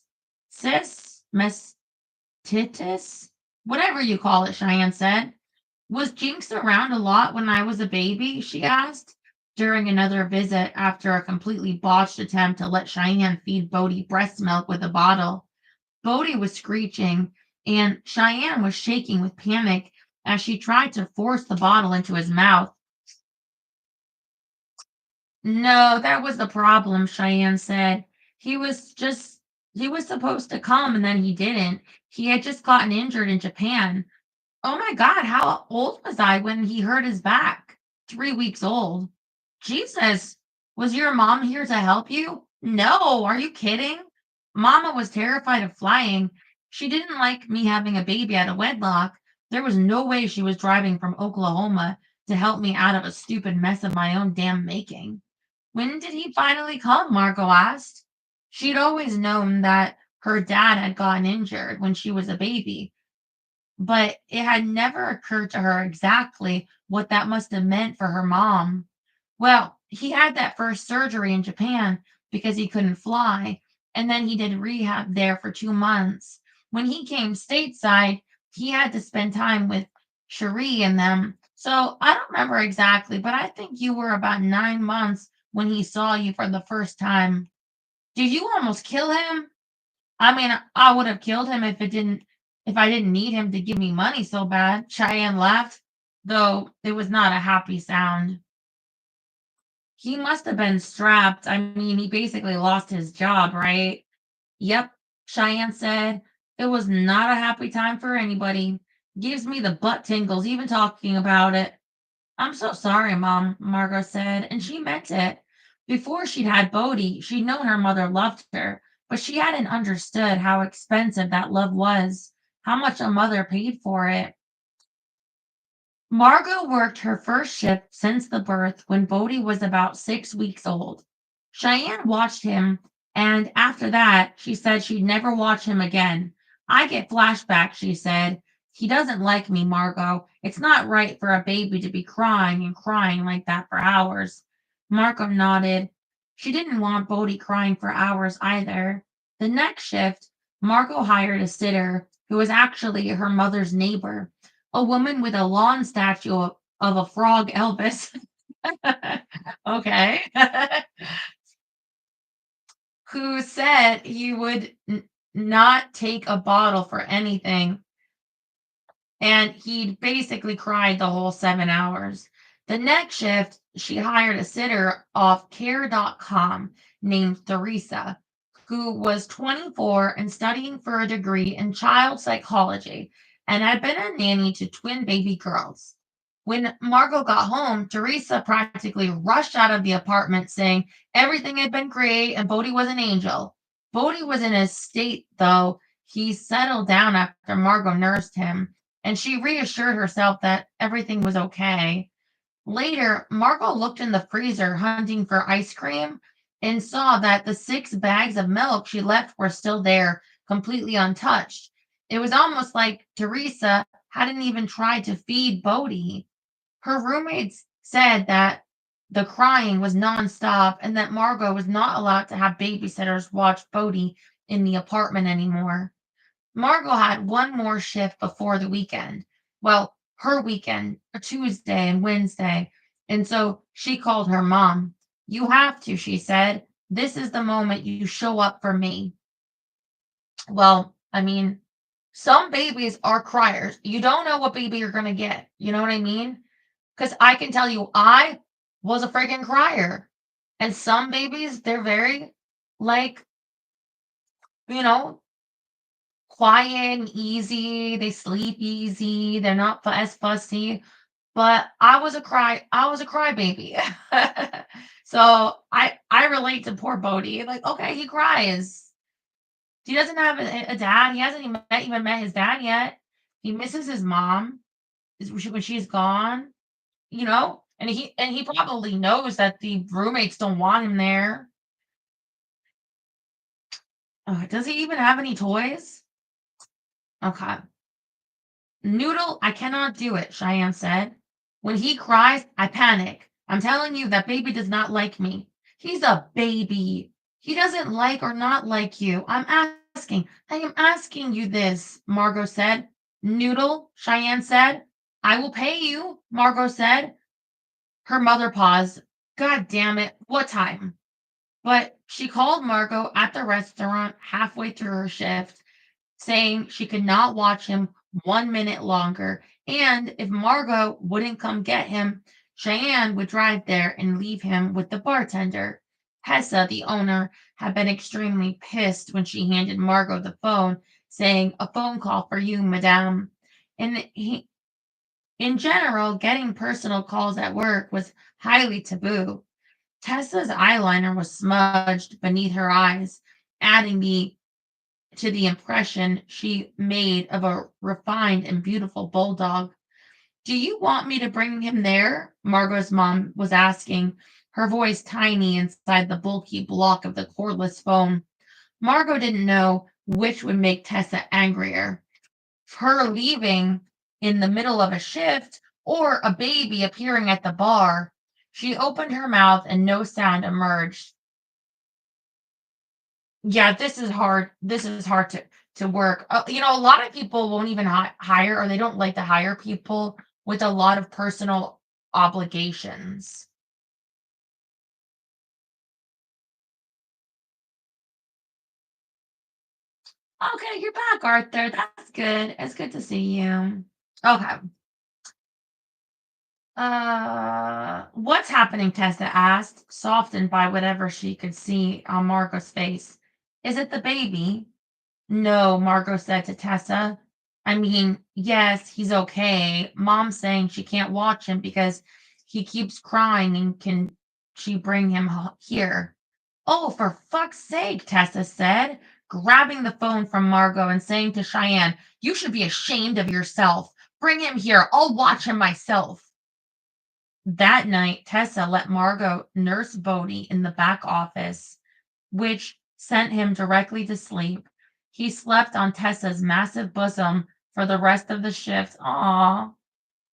Mastitis? Whatever you call it, Cheyenne said. Was Jinx around a lot when I was a baby? She asked, during another visit after a completely botched attempt to let Cheyenne feed Bodhi breast milk with a bottle. Bodhi was screeching, and Cheyenne was shaking with panic as she tried to force the bottle into his mouth. No, that was the problem, Cheyenne said. He was just, he was supposed to come and then he didn't. He had just gotten injured in Japan. Oh my God, how old was I when he hurt his back? 3 weeks old. Jesus, was your mom here to help you? No, are you kidding? Mama was terrified of flying. She didn't like me having a baby out of wedlock. There was no way she was driving from Oklahoma to help me out of a stupid mess of my own damn making. When did he finally come? Margot asked. She'd always known that her dad had gotten injured when she was a baby, but it had never occurred to her exactly what that must have meant for her mom. Well, he had that first surgery in Japan because he couldn't fly, and then he did rehab there for 2 months. When he came stateside, he had to spend time with Cherie and them. So I don't remember exactly, but I think you were about 9 months when he saw you for the first time. Did you almost kill him? I mean, I would have killed him if I didn't need him to give me money so bad. Cheyenne laughed, though it was not a happy sound. He must have been strapped. I mean, he basically lost his job, right? Yep, Cheyenne said. It was not a happy time for anybody. Gives me the butt tingles even talking about it. I'm so sorry, Mom, Margot said, and she meant it. Before she'd had Bodhi, she'd known her mother loved her, but she hadn't understood how expensive that love was, how much a mother paid for it. Margot worked her first shift since the birth when Bodhi was about 6 weeks old. Cheyenne watched him, and after that, she said she'd never watch him again. I get flashbacks, she said. He doesn't like me, Margot. It's not right for a baby to be crying and crying like that for hours. Margot nodded. She didn't want Bodhi crying for hours either. The next shift, Margot hired a sitter who was actually her mother's neighbor, a woman with a lawn statue of a frog Elvis. Okay. Who said he would not take a bottle for anything. And he basically cried the whole 7 hours. The next shift, she hired a sitter off care.com named Theresa, who was 24 and studying for a degree in child psychology and had been a nanny to twin baby girls. When Margot got home, Teresa practically rushed out of the apartment saying everything had been great and Bodhi was an angel. Bodhi was in a state, though. He settled down after Margot nursed him, and she reassured herself that everything was okay. Later, Margot looked in the freezer hunting for ice cream and saw that the 6 bags of milk she left were still there, completely untouched. It was almost like Teresa hadn't even tried to feed Bodhi. Her roommates said that the crying was nonstop and that Margot was not allowed to have babysitters watch Bodhi in the apartment anymore. Margot had one more shift before the weekend. Well, her weekend, a Tuesday and Wednesday. And so she called her mom. You have to, she said. This is the moment you show up for me. Well, I mean, some babies are criers. You don't know what baby you're going to get. You know what I mean? Because I can tell you, I was a freaking crier. And some babies, they're very, like, you know, quiet and easy. They sleep easy. They're not as fussy. But I was a crybaby. So I relate to poor Bodhi. Like, okay, he cries. He doesn't have a dad. He hasn't even met his dad yet. He misses his mom when she's gone, and he probably knows that the roommates don't want him there. Does he even have any toys? Okay. Noodle, I cannot do it, Cheyenne said. When he cries, I panic. I'm telling you, that baby does not like me. He's a baby. He doesn't like or not like you. asking. I am asking you this, Margot said. Noodle, Cheyenne said. I will pay you, Margot said. Her mother paused. God damn it, what time? But she called Margot at the restaurant halfway through her shift, saying she could not watch him 1 minute longer. And if Margot wouldn't come get him, Cheyenne would drive there and leave him with the bartender. Hessa, the owner, had been extremely pissed when she handed Margot the phone, saying, "A phone call for you, madame." And in general, getting personal calls at work was highly taboo. Tessa's eyeliner was smudged beneath her eyes, adding the to the impression she made of a refined and beautiful bulldog. "Do you want me to bring him there?" Margot's mom was asking, her voice tiny inside the bulky block of the cordless phone. Margot didn't know which would make Tessa angrier, her leaving in the middle of a shift or a baby appearing at the bar. She opened her mouth and no sound emerged. Yeah, this is hard. This is hard to work. A lot of people won't even hire, or they don't like to hire people with a lot of personal obligations. Okay, you're back, Arthur. That's good. It's good to see you. Okay. What's happening? Tessa asked, softened by whatever she could see on Margot's face. Is it the baby? No, Margot said to Tessa. I mean, yes, he's okay. Mom's saying she can't watch him because he keeps crying and can she bring him here? Oh, for fuck's sake, Tessa said, grabbing the phone from Margot and saying to Cheyenne, "You should be ashamed of yourself. Bring him here. I'll watch him myself." That night, Tessa let Margot nurse Bodhi in the back office, which sent him directly to sleep. He slept on Tessa's massive bosom for the rest of the shift, aw,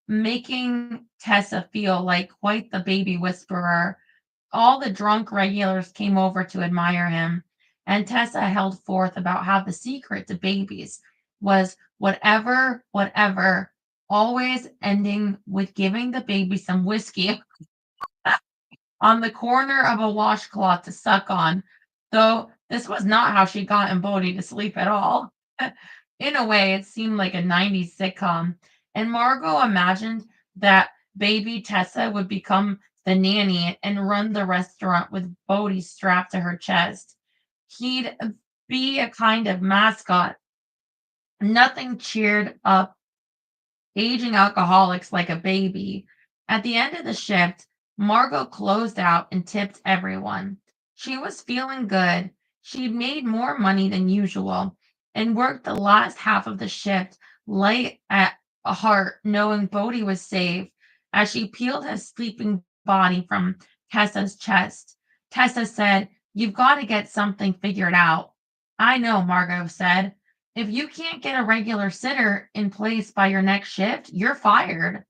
making Tessa feel like quite the baby whisperer. All the drunk regulars came over to admire him, and Tessa held forth about how the secret to babies was whatever, whatever, always ending with giving the baby some whiskey on the corner of a washcloth to suck on, though this was not how she got Bodhi to sleep at all. In a way, it seemed like a 90s sitcom, and Margot imagined that baby Tessa would become the nanny and run the restaurant with Bodhi strapped to her chest. He'd be a kind of mascot. Nothing cheered up aging alcoholics like a baby. At the end of the shift, Margot closed out and tipped everyone. She was feeling good. She'd made more money than usual and worked the last half of the shift light at heart, knowing Bodhi was safe as she peeled his sleeping body from Tessa's chest. Tessa said, "You've got to get something figured out." "I know," Margot said. "If you can't get a regular sitter in place by your next shift, you're fired."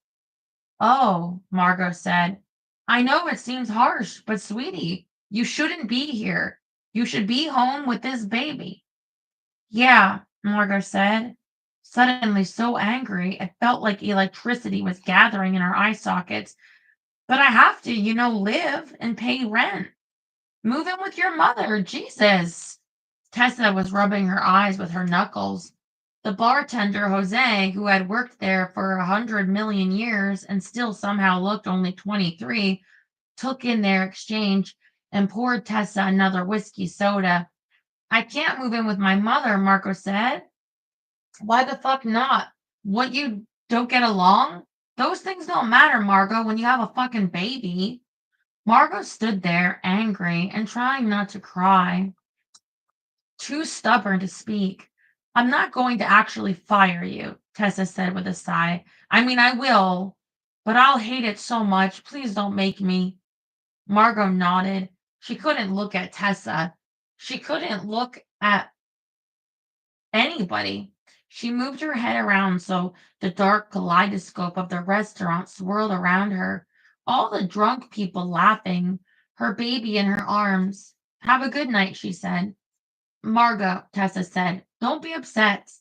"Oh," Margot said. "I know it seems harsh, but sweetie, you shouldn't be here. You should be home with this baby." "Yeah," Margot said, suddenly so angry it felt like electricity was gathering in her eye sockets. "But I have to, live and pay rent. Move in with your mother. Jesus." Tessa was rubbing her eyes with her knuckles. The bartender, Jose, who had worked there for 100 million years and still somehow looked only 23, took in their exchange and poured Tessa another whiskey soda. "I can't move in with my mother," Marco said. "Why the fuck not? What, you don't get along? Those things don't matter, Margot, when you have a fucking baby." Margot stood there, angry and trying not to cry, too stubborn to speak. "I'm not going to actually fire you," Tessa said with a sigh. "I mean, I will, but I'll hate it so much. Please don't make me." Margot nodded. She couldn't look at Tessa. She couldn't look at anybody. She moved her head around so the dark kaleidoscope of the restaurant swirled around her. All the drunk people laughing, her baby in her arms. "Have a good night," she said. "Margot," Tessa said, "don't be upset."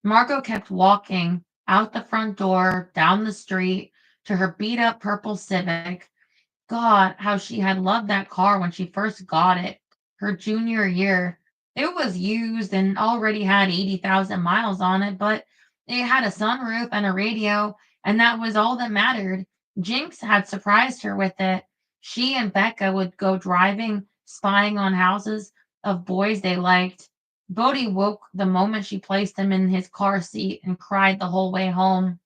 Margot kept walking out the front door, down the street, to her beat up purple Civic. God, how she had loved that car when she first got it, her junior year. It was used and already had 80,000 miles on it, but it had a sunroof and a radio, and that was all that mattered. Jinx had surprised her with it. She and Becca would go driving, spying on houses of boys they liked. Bodhi woke the moment she placed him in his car seat and cried the whole way home.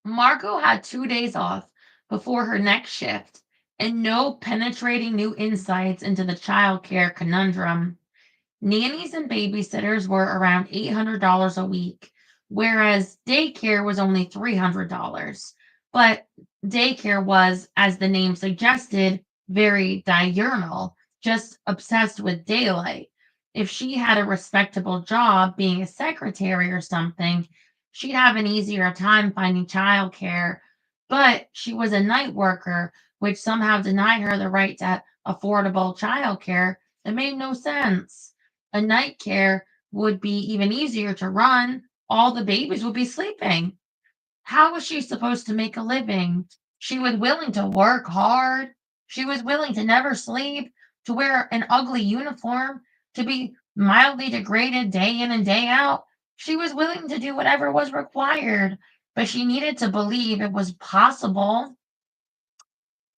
Margot had 2 days off, before her next shift, and no penetrating new insights into the childcare conundrum. Nannies and babysitters were around $800 a week, whereas daycare was only $300. But daycare was, as the name suggested, very diurnal, just obsessed with daylight. If she had a respectable job being a secretary or something, she'd have an easier time finding childcare. But she was a night worker, which somehow denied her the right to affordable childcare. It made no sense. A night care would be even easier to run. All the babies would be sleeping. How was she supposed to make a living? She was willing to work hard. She was willing to never sleep, to wear an ugly uniform, to be mildly degraded day in and day out. She was willing to do whatever was required, but she needed to believe it was possible.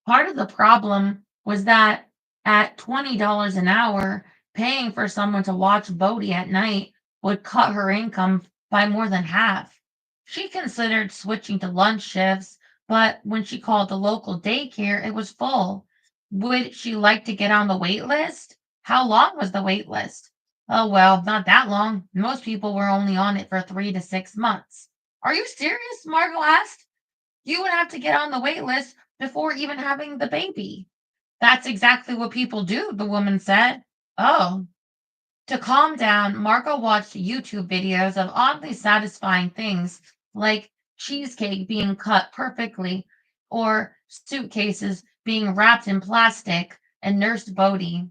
Part of the problem was that at $20 an hour, paying for someone to watch Bodhi at night would cut her income by more than half. She considered switching to lunch shifts, but when she called the local daycare, it was full. Would she like to get on the wait list? How long was the wait list? Oh, well, not that long. Most people were only on it for 3 to 6 months. Are you serious? Margot asked. You would have to get on the wait list before even having the baby. That's exactly what people do, the woman said. Oh. To calm down, Margot watched YouTube videos of oddly satisfying things like cheesecake being cut perfectly or suitcases being wrapped in plastic and nursed Bodhi.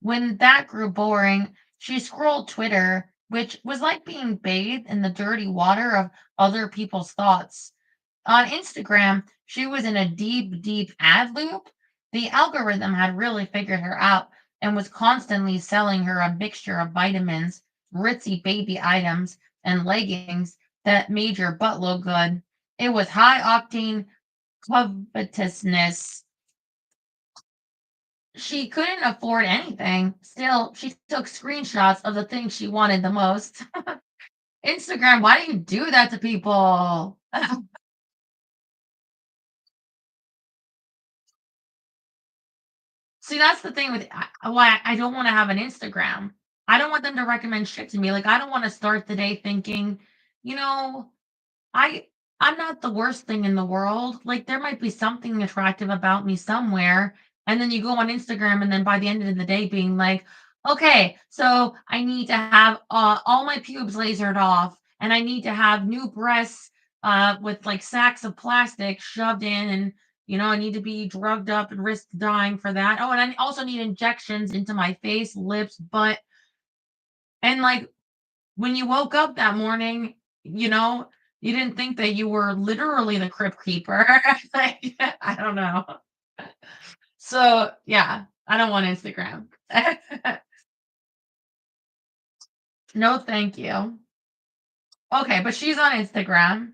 When that grew boring, she scrolled Twitter, which was like being bathed in the dirty water of other people's thoughts. On Instagram, she was in a deep, deep ad loop. The algorithm had really figured her out and was constantly selling her a mixture of vitamins, ritzy baby items, and leggings that made your butt look good. It was high octane covetousness. She couldn't afford anything. Still, she took screenshots of the things she wanted the most. Instagram, why do you do that to people? See, that's the thing with why I don't wanna have an Instagram. I don't want them to recommend shit to me, like, I don't wanna start the day thinking, you know, I I'm not the worst thing in the world, like, there might be something attractive about me somewhere, and then you go on Instagram, and then by the end of the day being like, "Okay, so I need to have, all my pubes lasered off, and I need to have new breasts, with, like, sacks of plastic shoved in, and, I need to be drugged up and risk dying for that. Oh, and I also need injections into my face, lips, butt." And, like, when you woke up that morning, you didn't think that you were literally the crypt keeper. Like, I don't know. So, yeah, I don't want Instagram. No, thank you. Okay, but she's on Instagram.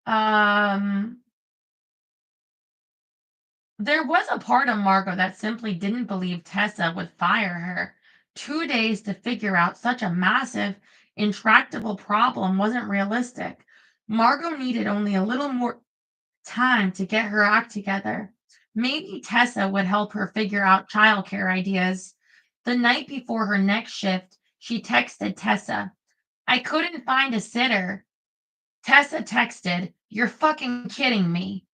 Um, there was a part of Margot that simply didn't believe Tessa would fire her. 2 days to figure out such a massive, intractable problem wasn't realistic. Margot needed only a little more time to get her act together. Maybe Tessa would help her figure out childcare ideas. The night before her next shift, she texted Tessa, "I couldn't find a sitter." Tessa texted, "You're fucking kidding me."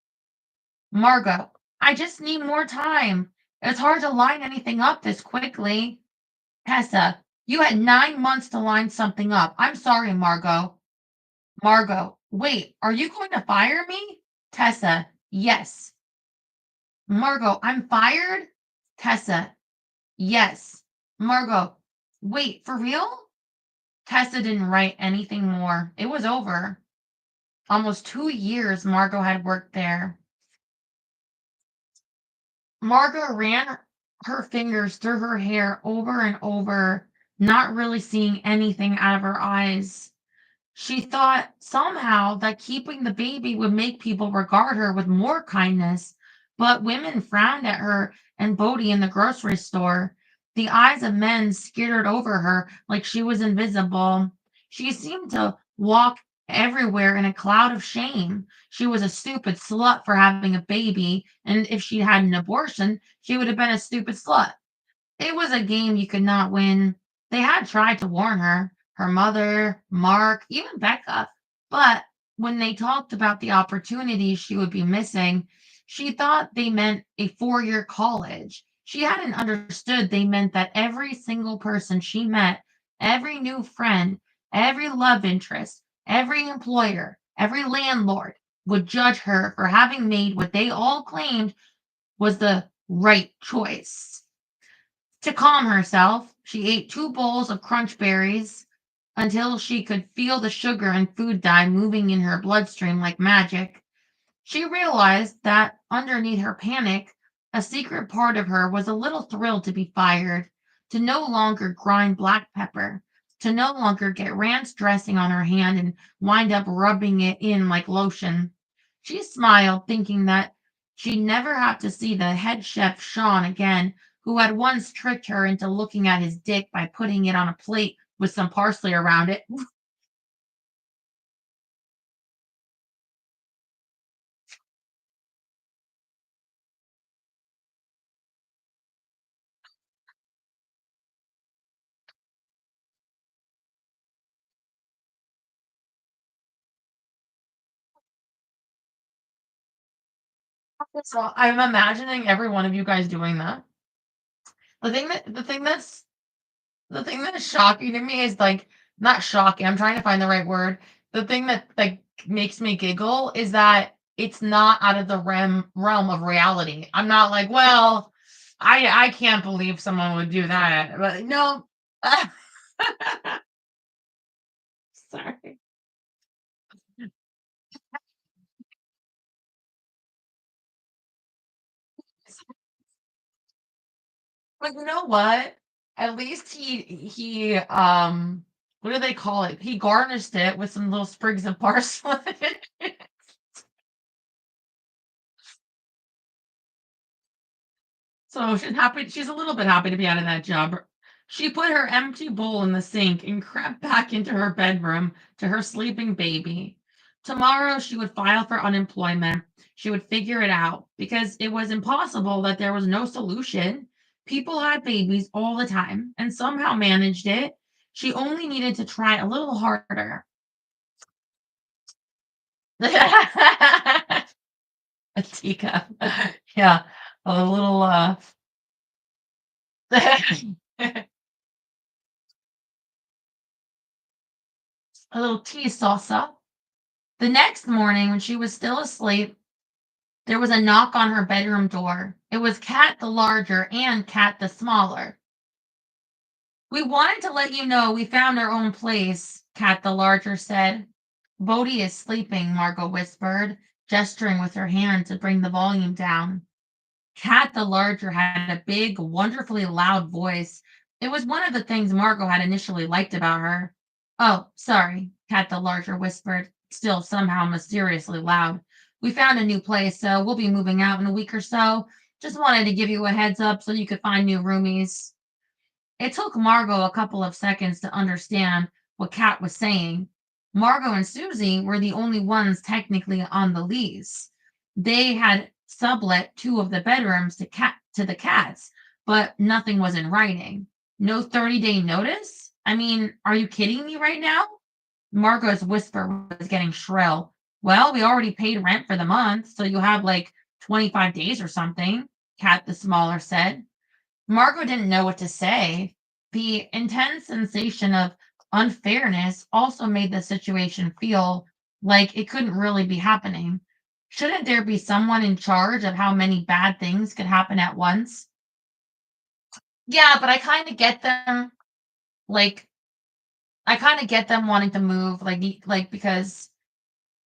Margot, "I just need more time. It's hard to line anything up this quickly." Tessa, "You had 9 months to line something up. I'm sorry, Margot." Margot, "Wait, are you going to fire me?" Tessa, "Yes." Margot, "I'm fired?" Tessa, "Yes." Margot, "Wait, for real?" Tessa didn't write anything more. It was over. Almost 2 years Margot had worked there. Margot ran her fingers through her hair over and over, not really seeing anything out of her eyes. She thought somehow that keeping the baby would make people regard her with more kindness, but women frowned at her and Bodhi in the grocery store. The eyes of men skittered over her like she was invisible. She seemed to walk everywhere in a cloud of shame. She was a stupid slut for having a baby, and if she had an abortion, she would have been a stupid slut. It was a game you could not win. They had tried to warn her, her mother, Mark, even Becca, but when they talked about the opportunities she would be missing, she thought they meant a 4-year college. She hadn't understood they meant that every single person she met, every new friend, every love interest, every employer, every landlord would judge her for having made what they all claimed was the right choice. To calm herself, she ate 2 bowls of crunch berries until she could feel the sugar and food dye moving in her bloodstream like magic. She realized that underneath her panic, a secret part of her was a little thrilled to be fired, to no longer grind black pepper, to no longer get ranch dressing on her hand and wind up rubbing it in like lotion. She smiled, thinking that she'd never have to see the head chef Sean again, who had once tricked her into looking at his dick by putting it on a plate with some parsley around it. So I'm imagining every one of you guys doing that. The thing that's shocking to me is like not shocking. I'm trying to find the right word. The thing that like makes me giggle is that it's not out of the realm of reality. I'm not like, well, I can't believe someone would do that. But no. Sorry. But you know what? At least he what do they call it? He garnished it with some little sprigs of parsley. So she's a little bit happy to be out of that job. She put her empty bowl in the sink and crept back into her bedroom to her sleeping baby. Tomorrow she would file for unemployment. She would figure it out because it was impossible that there was no solution. People had babies all the time and somehow managed it. She only needed to try a little harder. A teacup. Yeah, a little a little tea salsa. The next morning, when she was still asleep, there was a knock on her bedroom door. It was Cat the larger and Cat the smaller. We wanted to let you know we found our own place, Cat the larger said. Bodhi is sleeping, Margot whispered, gesturing with her hand to bring the volume down. Cat the larger had a big, wonderfully loud voice. It was one of the things Margot had initially liked about her. Oh, sorry, Cat the larger whispered, still somehow mysteriously loud. We found a new place, so we'll be moving out in a week or so. Just wanted to give you a heads up so you could find new roomies. It took Margot a couple of seconds to understand what Kat was saying. Margot and Susie were the only ones technically on the lease. They had sublet 2 of the bedrooms to the cats, but nothing was in writing. No 30-day notice? I mean, are you kidding me right now? Margot's whisper was getting shrill. Well, we already paid rent for the month, so you have like 25 days or something, Kat the smaller said. Margot didn't know what to say. The intense sensation of unfairness also made the situation feel like it couldn't really be happening. Shouldn't there be someone in charge of how many bad things could happen at once? Yeah, but I kind of get them. Like, I kind of get them wanting to move, like because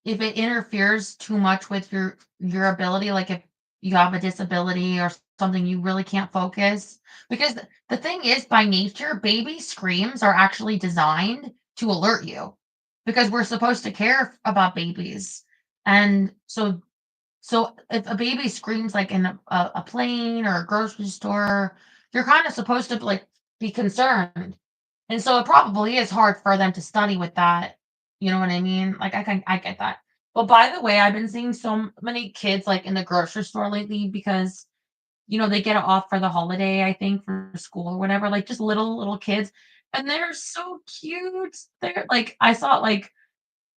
if it interferes too much with your ability, like if you have a disability or something, you really can't focus. Because the thing is, by nature, baby screams are actually designed to alert you because we're supposed to care about babies. And so if a baby screams like in a plane or a grocery store, you're kind of supposed to like be concerned. And so it probably is hard for them to study with that. You know what I mean? Like, I get that. But by the way, I've been seeing so many kids, like, in the grocery store lately because, they get off for the holiday, I think, for school or whatever, like, just little kids, and they're so cute. They're like I saw, like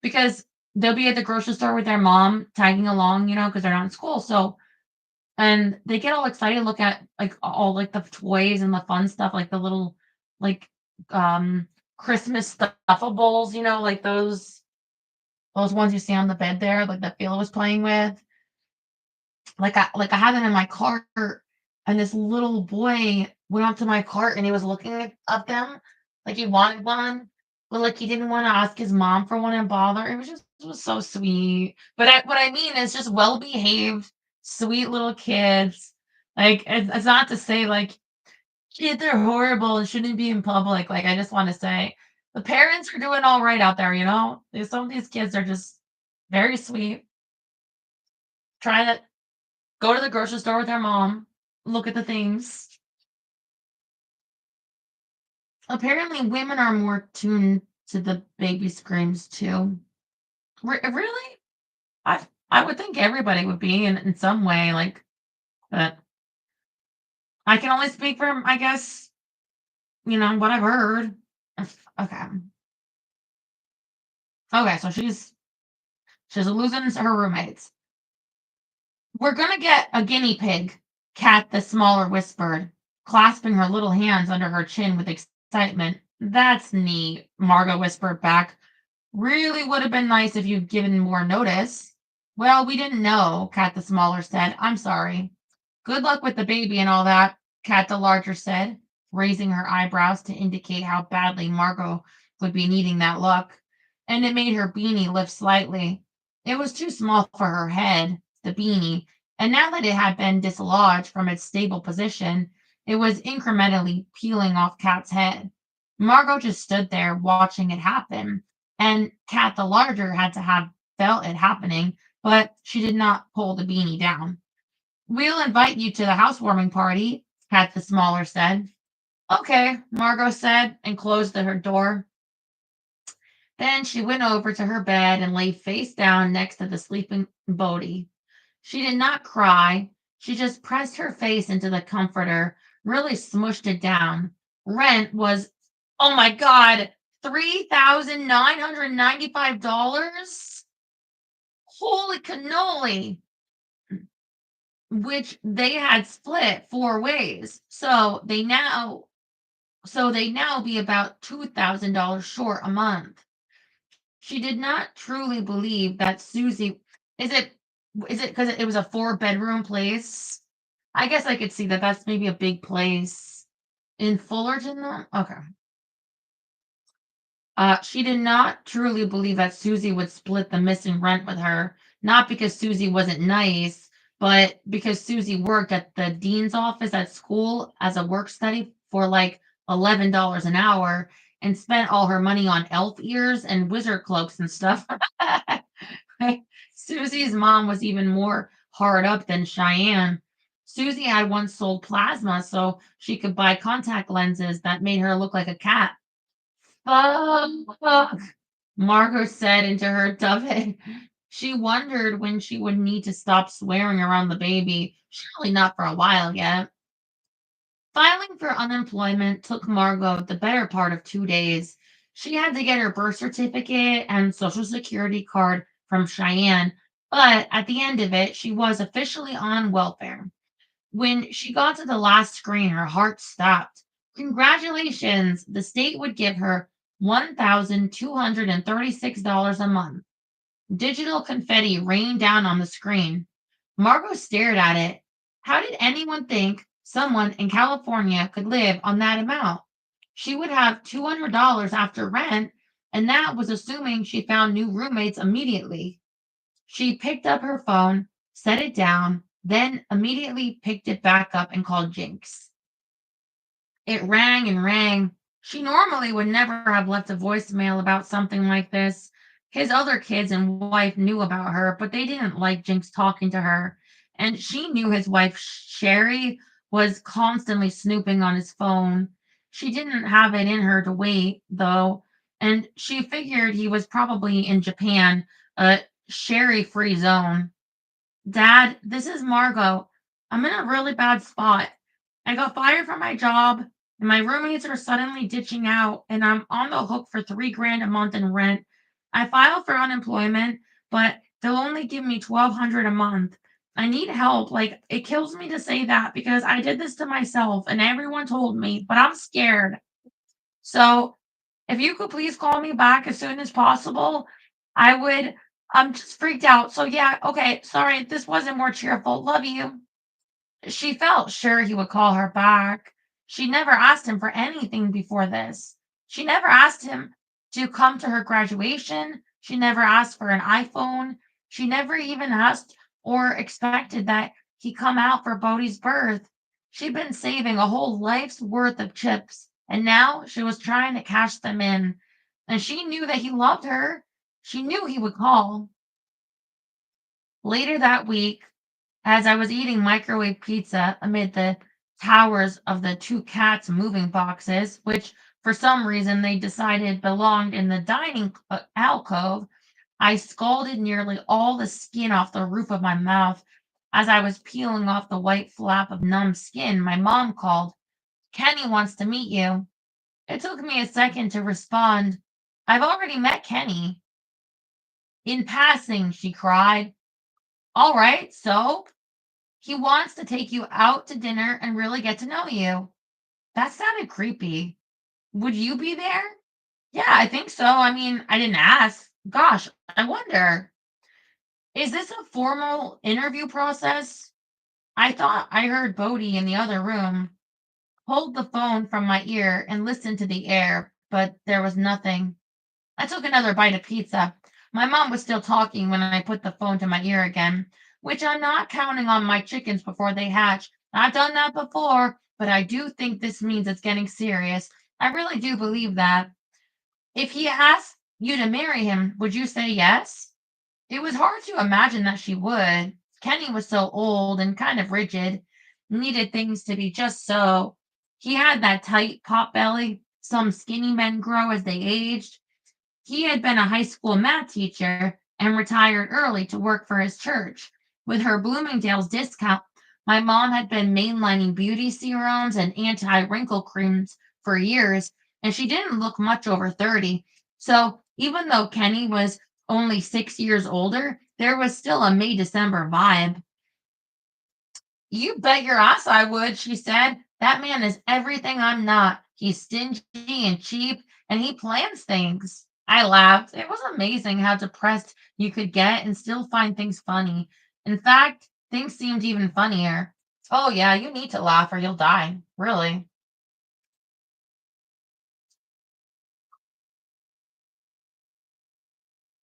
because they'll be at the grocery store with their mom tagging along, because 'cause they're not in school, so and they get all excited, look at, like, all, like, the toys and the fun stuff, like the little, like, um, Christmas stuffables, like those ones you see on the bed there, like, that Phil was playing with. Like, I had them in my cart, and this little boy went up to my cart, and he was looking at them like he wanted one, but, like, he didn't wanna ask his mom for one and bother. It was so sweet. But what I mean is just well-behaved, sweet little kids. Like, it's not to say, like, kids are horrible and shouldn't be in public. Like, I just wanna say the parents are doing alright out there, you know? Some of these kids are just very sweet, trying to go to the grocery store with their mom, look at the things. Apparently, women are more tuned to the baby screams too. Really? I would think everybody would be in some way, like, but I can only speak from, I guess, what I've heard. Okay. Okay, so she's losing her roommates. We're gonna get a guinea pig, Cat the smaller whispered, clasping her little hands under her chin with excitement. That's neat, Margot whispered back. Really would have been nice if you'd given more notice. Well, we didn't know, Cat the smaller said. I'm sorry. Good luck with the baby and all that, Cat the larger said, raising her eyebrows to indicate how badly Margot would be needing that luck. And it made her beanie lift slightly. It was too small for her head, the beanie, and now that it had been dislodged from its stable position, it was incrementally peeling off Cat's head. Margot just stood there watching it happen, and Cat the larger had to have felt it happening, but she did not pull the beanie down. We'll invite you to the housewarming party, Cat the smaller said. Okay, Margot said and closed her door. Then she went over to her bed and lay face down next to the sleeping Bodie. She did not cry. She just pressed her face into the comforter, really smushed it down. Rent was, oh my God, $3,995? Holy cannoli! Which they had split four ways. So they now be about $2,000 short a month. She did not truly believe that Susie is it because it was a four-bedroom place? I guess I could see that that's maybe a big place in Fullerton, though? Okay. She did not truly believe that Susie would split the missing rent with her, not because Susie wasn't nice, but because Susie worked at the dean's office at school as a work study for like $11 an hour and spent all her money on elf ears and wizard cloaks and stuff. Susie's mom was even more hard up than Cheyenne. Susie had once sold plasma so she could buy contact lenses that made her look like a cat. Fuck, Margot said into her duvet. She wondered when she would need to stop swearing around the baby. Surely not for a while yet. Filing for unemployment took Margot the better part of 2 days. She had to get her birth certificate and social security card from Cheyenne, but at the end of it, she was officially on welfare. When she got to the last screen, her heart stopped. Congratulations! The state would give her $1,236 a month. Digital confetti rained down on the screen. Margot stared at it. How did anyone think someone in California could live on that amount? She would have $200 after rent, and that was assuming she found new roommates immediately. She picked up her phone, set it down, then immediately picked it back up and called Jinx. It rang and rang. She normally would never have left a voicemail about something like this. His other kids and wife knew about her, but they didn't like Jinx talking to her. And she knew his wife, Sherry, was constantly snooping on his phone. She didn't have it in her to wait, though, and she figured he was probably in Japan, a sherry-free zone. Dad, this is Margot. I'm in a really bad spot. I got fired from my job, and my roommates are suddenly ditching out, and I'm on the hook for 3 grand a month in rent. I filed for unemployment, but they'll only give me 1,200 a month. I need help. Like, it kills me to say that because I did this to myself and everyone told me, but I'm scared. So if you could please call me back as soon as possible, I would. I'm just freaked out. So yeah, okay, sorry, this wasn't more cheerful. Love you. She felt sure he would call her back. She never asked him for anything before this. She never asked him to come to her graduation. She never asked for an iPhone. She never even asked or expected that he come out for Bodhi's birth. She'd been saving a whole life's worth of chips, and now she was trying to cash them in. And she knew that he loved her. She knew he would call. Later that week, as I was eating microwave pizza amid the towers of the two cats' moving boxes, which for some reason they decided belonged in the dining alcove, I scalded nearly all the skin off the roof of my mouth. As I was peeling off the white flap of numb skin, my mom called, Kenny wants to meet you. It took me a second to respond. I've already met Kenny. In passing, she cried. All right, so he wants to take you out to dinner and really get to know you. That sounded creepy. Would you be there? Yeah, I think so. I mean, I didn't ask. Gosh, I wonder. Is this a formal interview process? I thought I heard Bodhi in the other room. Pulled the phone from my ear and listened to the air, but there was nothing. I took another bite of pizza. My mom was still talking when I put the phone to my ear again, which I'm not counting on my chickens before they hatch. I've done that before, but I do think this means it's getting serious. I really do believe that. If he asked you to marry him, would you say yes? It was hard to imagine that she would. Kenny was so old and kind of rigid, needed things to be just so. He had that tight pot belly some skinny men grow as they aged. He had been a high school math teacher and retired early to work for his church. With her Bloomingdale's discount, my mom had been mainlining beauty serums and anti wrinkle creams for years, and she didn't look much over 30. So even though Kenny was only 6 years older, there was still a May December vibe. You bet your ass I would, she said. That man is everything I'm not. He's stingy and cheap, and he plans things. I laughed. It was amazing how depressed you could get and still find things funny. In fact, things seemed even funnier. Oh, yeah, you need to laugh or you'll die. Really.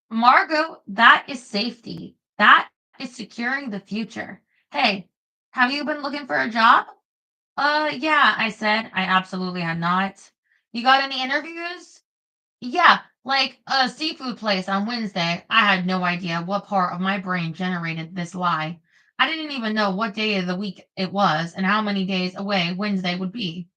Margot, that is safety. That is securing the future. Hey, have you been looking for a job? Yeah, I said. I absolutely had not. You got any interviews? Yeah, like a seafood place on Wednesday. I had no idea what part of my brain generated this lie. I didn't even know what day of the week it was and how many days away Wednesday would be.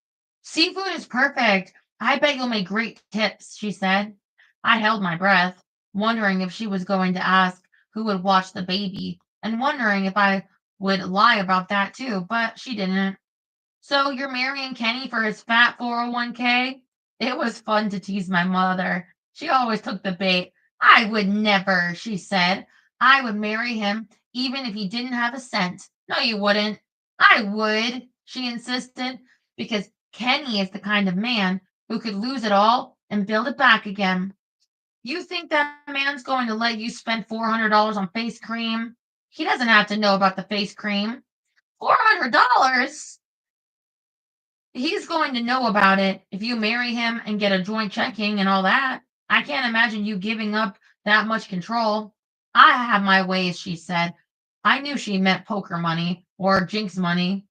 Seafood is perfect. I bet you'll make great tips, she said. I held my breath, wondering if she was going to ask who would watch the baby and wondering if I would lie about that too, but she didn't. So you're marrying Kenny for his fat 401k? It was fun to tease my mother. She always took the bait. I would never, she said. I would marry him even if he didn't have a cent. No, you wouldn't. I would, she insisted, because Kenny is the kind of man who could lose it all and build it back again. You think that man's going to let you spend $400 on face cream? He doesn't have to know about the face cream. $400? He's going to know about it if you marry him and get a joint checking and all that. I can't imagine you giving up that much control. I have my ways, she said. I knew she meant poker money or jinx money.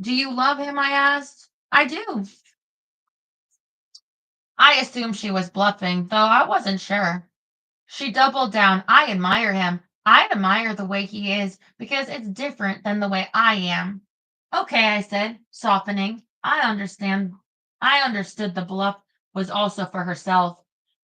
Do you love him? I asked. I do. I assumed she was bluffing, though I wasn't sure. She doubled down. I admire him. I admire the way he is because it's different than the way I am. Okay, I said, softening. I understand. I understood the bluff was also for herself.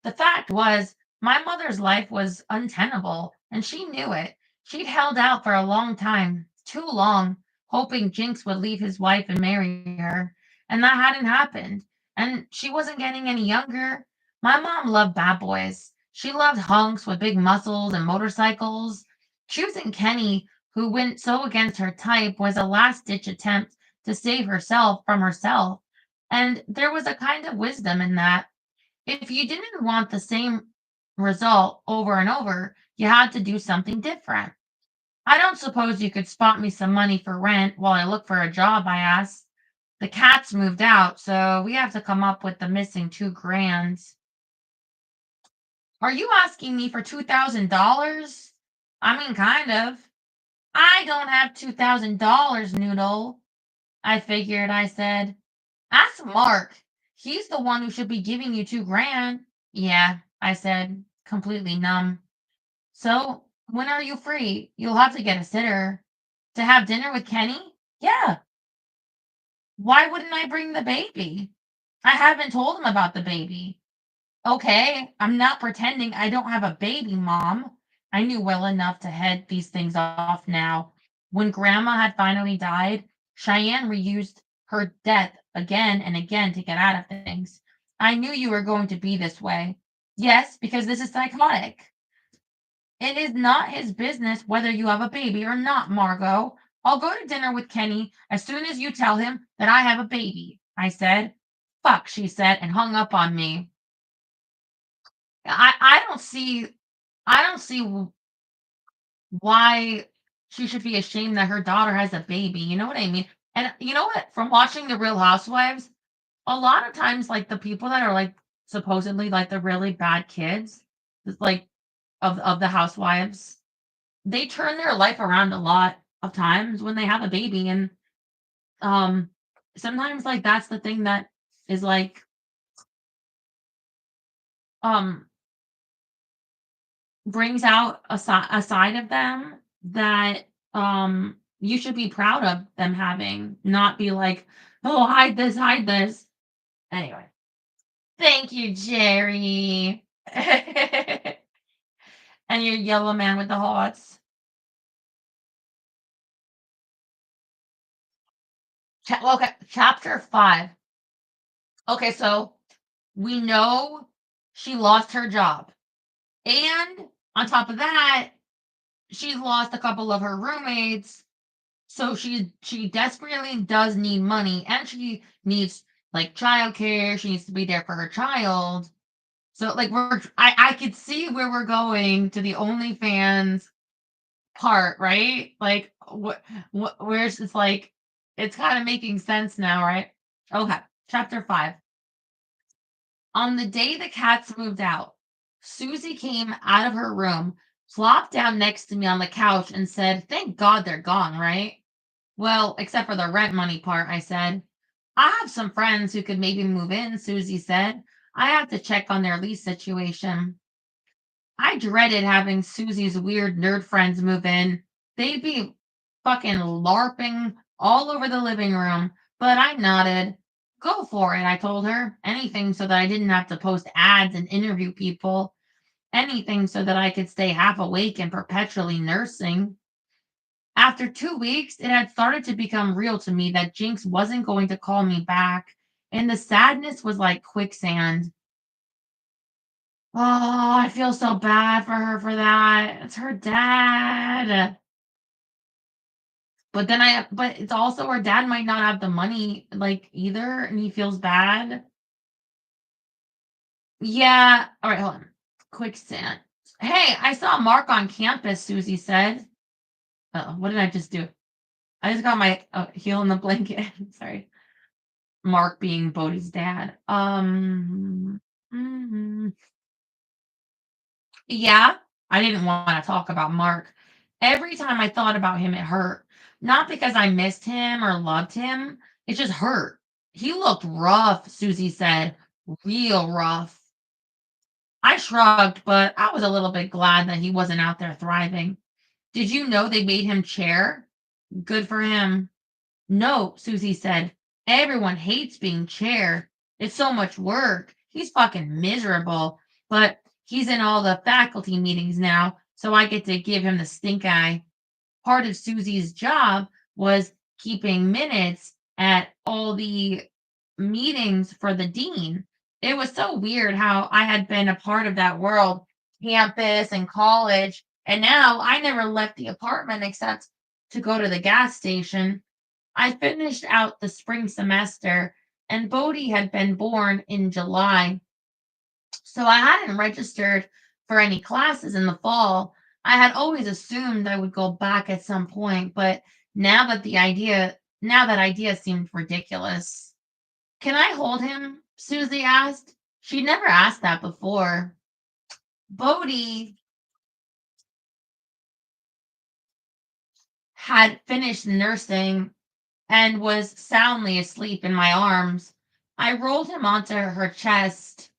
The fact was, my mother's life was untenable, and she knew it. She'd held out for a long time, too long, hoping Jinx would leave his wife and marry her, and that hadn't happened. And she wasn't getting any younger. My mom loved bad boys. She loved hunks with big muscles and motorcycles. Choosing Kenny, who went so against her type, was a last ditch attempt to save herself from herself. And there was a kind of wisdom in that. If you didn't want the same result over and over, you had to do something different. I don't suppose you could spot me some money for rent while I look for a job, I asked. The cats moved out, so we have to come up with the missing 2 grand. Are you asking me for $2,000? I mean, kind of. I don't have $2,000, Noodle. I figured, I said. Ask Mark. He's the one who should be giving you 2 grand. Yeah, I said, completely numb. So, when are you free? You'll have to get a sitter. To have dinner with Kenny? Yeah. Why wouldn't I bring the baby? I haven't told him about the baby. Okay, I'm not pretending I don't have a baby, Mom. I knew well enough to head these things off now. When Grandma had finally died, Cheyenne reused her death again and again to get out of things. I knew you were going to be this way. Yes, because this is psychotic. It is not his business whether you have a baby or not, Margot. I'll go to dinner with Kenny as soon as you tell him that I have a baby, I said. Fuck, she said, and hung up on me. I don't see why she should be ashamed that her daughter has a baby. You know what I mean? And you know what? From watching the Real Housewives, a lot of times, like the people that are like supposedly like the really bad kids, like of the housewives, they turn their life around a lot of times when they have a baby, and um, sometimes like that's the thing that is like um brings out a side of them that, you should be proud of them having, not be like, "Oh, hide this, hide this." Anyway, thank you, Jerry. And your yellow man with the hearts. Okay, chapter 5. Okay, so we know she lost her job, and on top of that, she's lost a couple of her roommates. So she desperately does need money, and she needs like childcare. She needs to be there for her child. So like I could see where we're going to the OnlyFans part, right? Like what where's it's like it's kind of making sense now, right? Okay, chapter 5. On the day the cats moved out, Susie came out of her room, plopped down next to me on the couch, and said, "Thank God they're gone, right?" Well, except for the rent money part, I said. I have some friends who could maybe move in, Susie said. I have to check on their lease situation. I dreaded having Susie's weird nerd friends move in. They'd be fucking LARPing all over the living room, but I nodded. Go for it, I told her. Anything so that I didn't have to post ads and interview people. Anything so that I could stay half awake and perpetually nursing. After 2 weeks, it had started to become real to me that Jinx wasn't going to call me back, and the sadness was like quicksand. Oh, I feel so bad for her for that. It's her dad. But it's also her dad might not have the money, like, either, and he feels bad. Yeah. All right, hold on. Quicksand. Hey, I saw Mark on campus, Susie said. Oh, what did I just do? I just got my heel in the blanket. Sorry. Mark being Bodhi's dad. Mhm. Yeah, I didn't want to talk about Mark. Every time I thought about him, it hurt. Not because I missed him or loved him, it just hurt. He looked rough, Susie said. Real rough. I shrugged, but I was a little bit glad that he wasn't out there thriving. Did you know they made him chair? Good for him. No, Susie said. Everyone hates being chair. It's so much work. He's fucking miserable. but he's in all the faculty meetings now, so I get to give him the stink eye. Part of Susie's job was keeping minutes at all the meetings for the dean. It was so weird how I had been a part of that world, campus and college, and now I never left the apartment except to go to the gas station. I finished out the spring semester, and Bodhi had been born in July. So I hadn't registered for any classes in the fall. I had always assumed I would go back at some point, but now that idea seemed ridiculous. Can I hold him? Susie asked. She'd never asked that before. Bodhi had finished nursing and was soundly asleep in my arms. I rolled him onto her chest,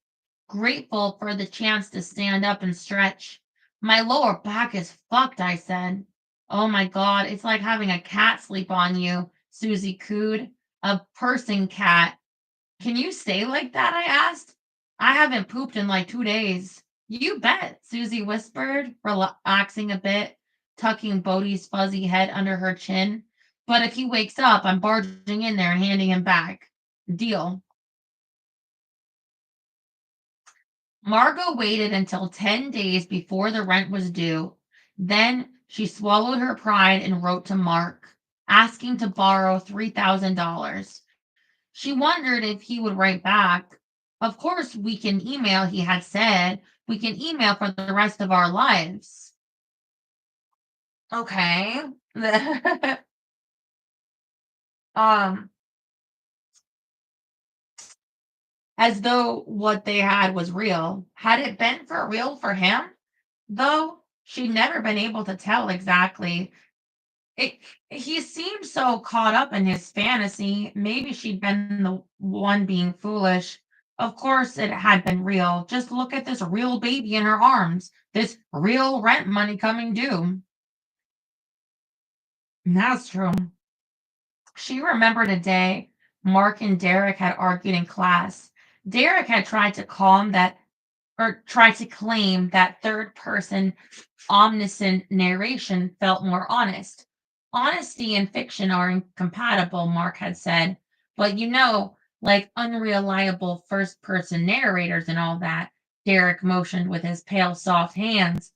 grateful for the chance to stand up and stretch. My lower back is fucked, I said. Oh my God, it's like having a cat sleep on you, Susie cooed. A person cat. Can you stay like that? I asked. I haven't pooped in like 2 days. You bet, Susie whispered, relaxing a bit, tucking Bodhi's fuzzy head under her chin. But if he wakes up, I'm barging in there and handing him back. Deal. Margot waited until 10 days before the rent was due. Then she swallowed her pride and wrote to Mark, asking to borrow $3,000. She wondered if he would write back. Of course, we can email, he had said. We can email for the rest of our lives. Okay. um, as though what they had was real. Had it been for real for him? Though she'd never been able to tell exactly. It he seemed so caught up in his fantasy. Maybe she'd been the one being foolish. Of course, it had been real. Just look at this real baby in her arms, this real rent money coming due. That's true. She remembered a day Mark and Derek had argued in class. Derek had tried to try to claim that third person omniscient narration felt more honest. Honesty and fiction are incompatible, Mark had said, but like unreliable first person narrators and all that. Derek motioned with his pale, soft hands.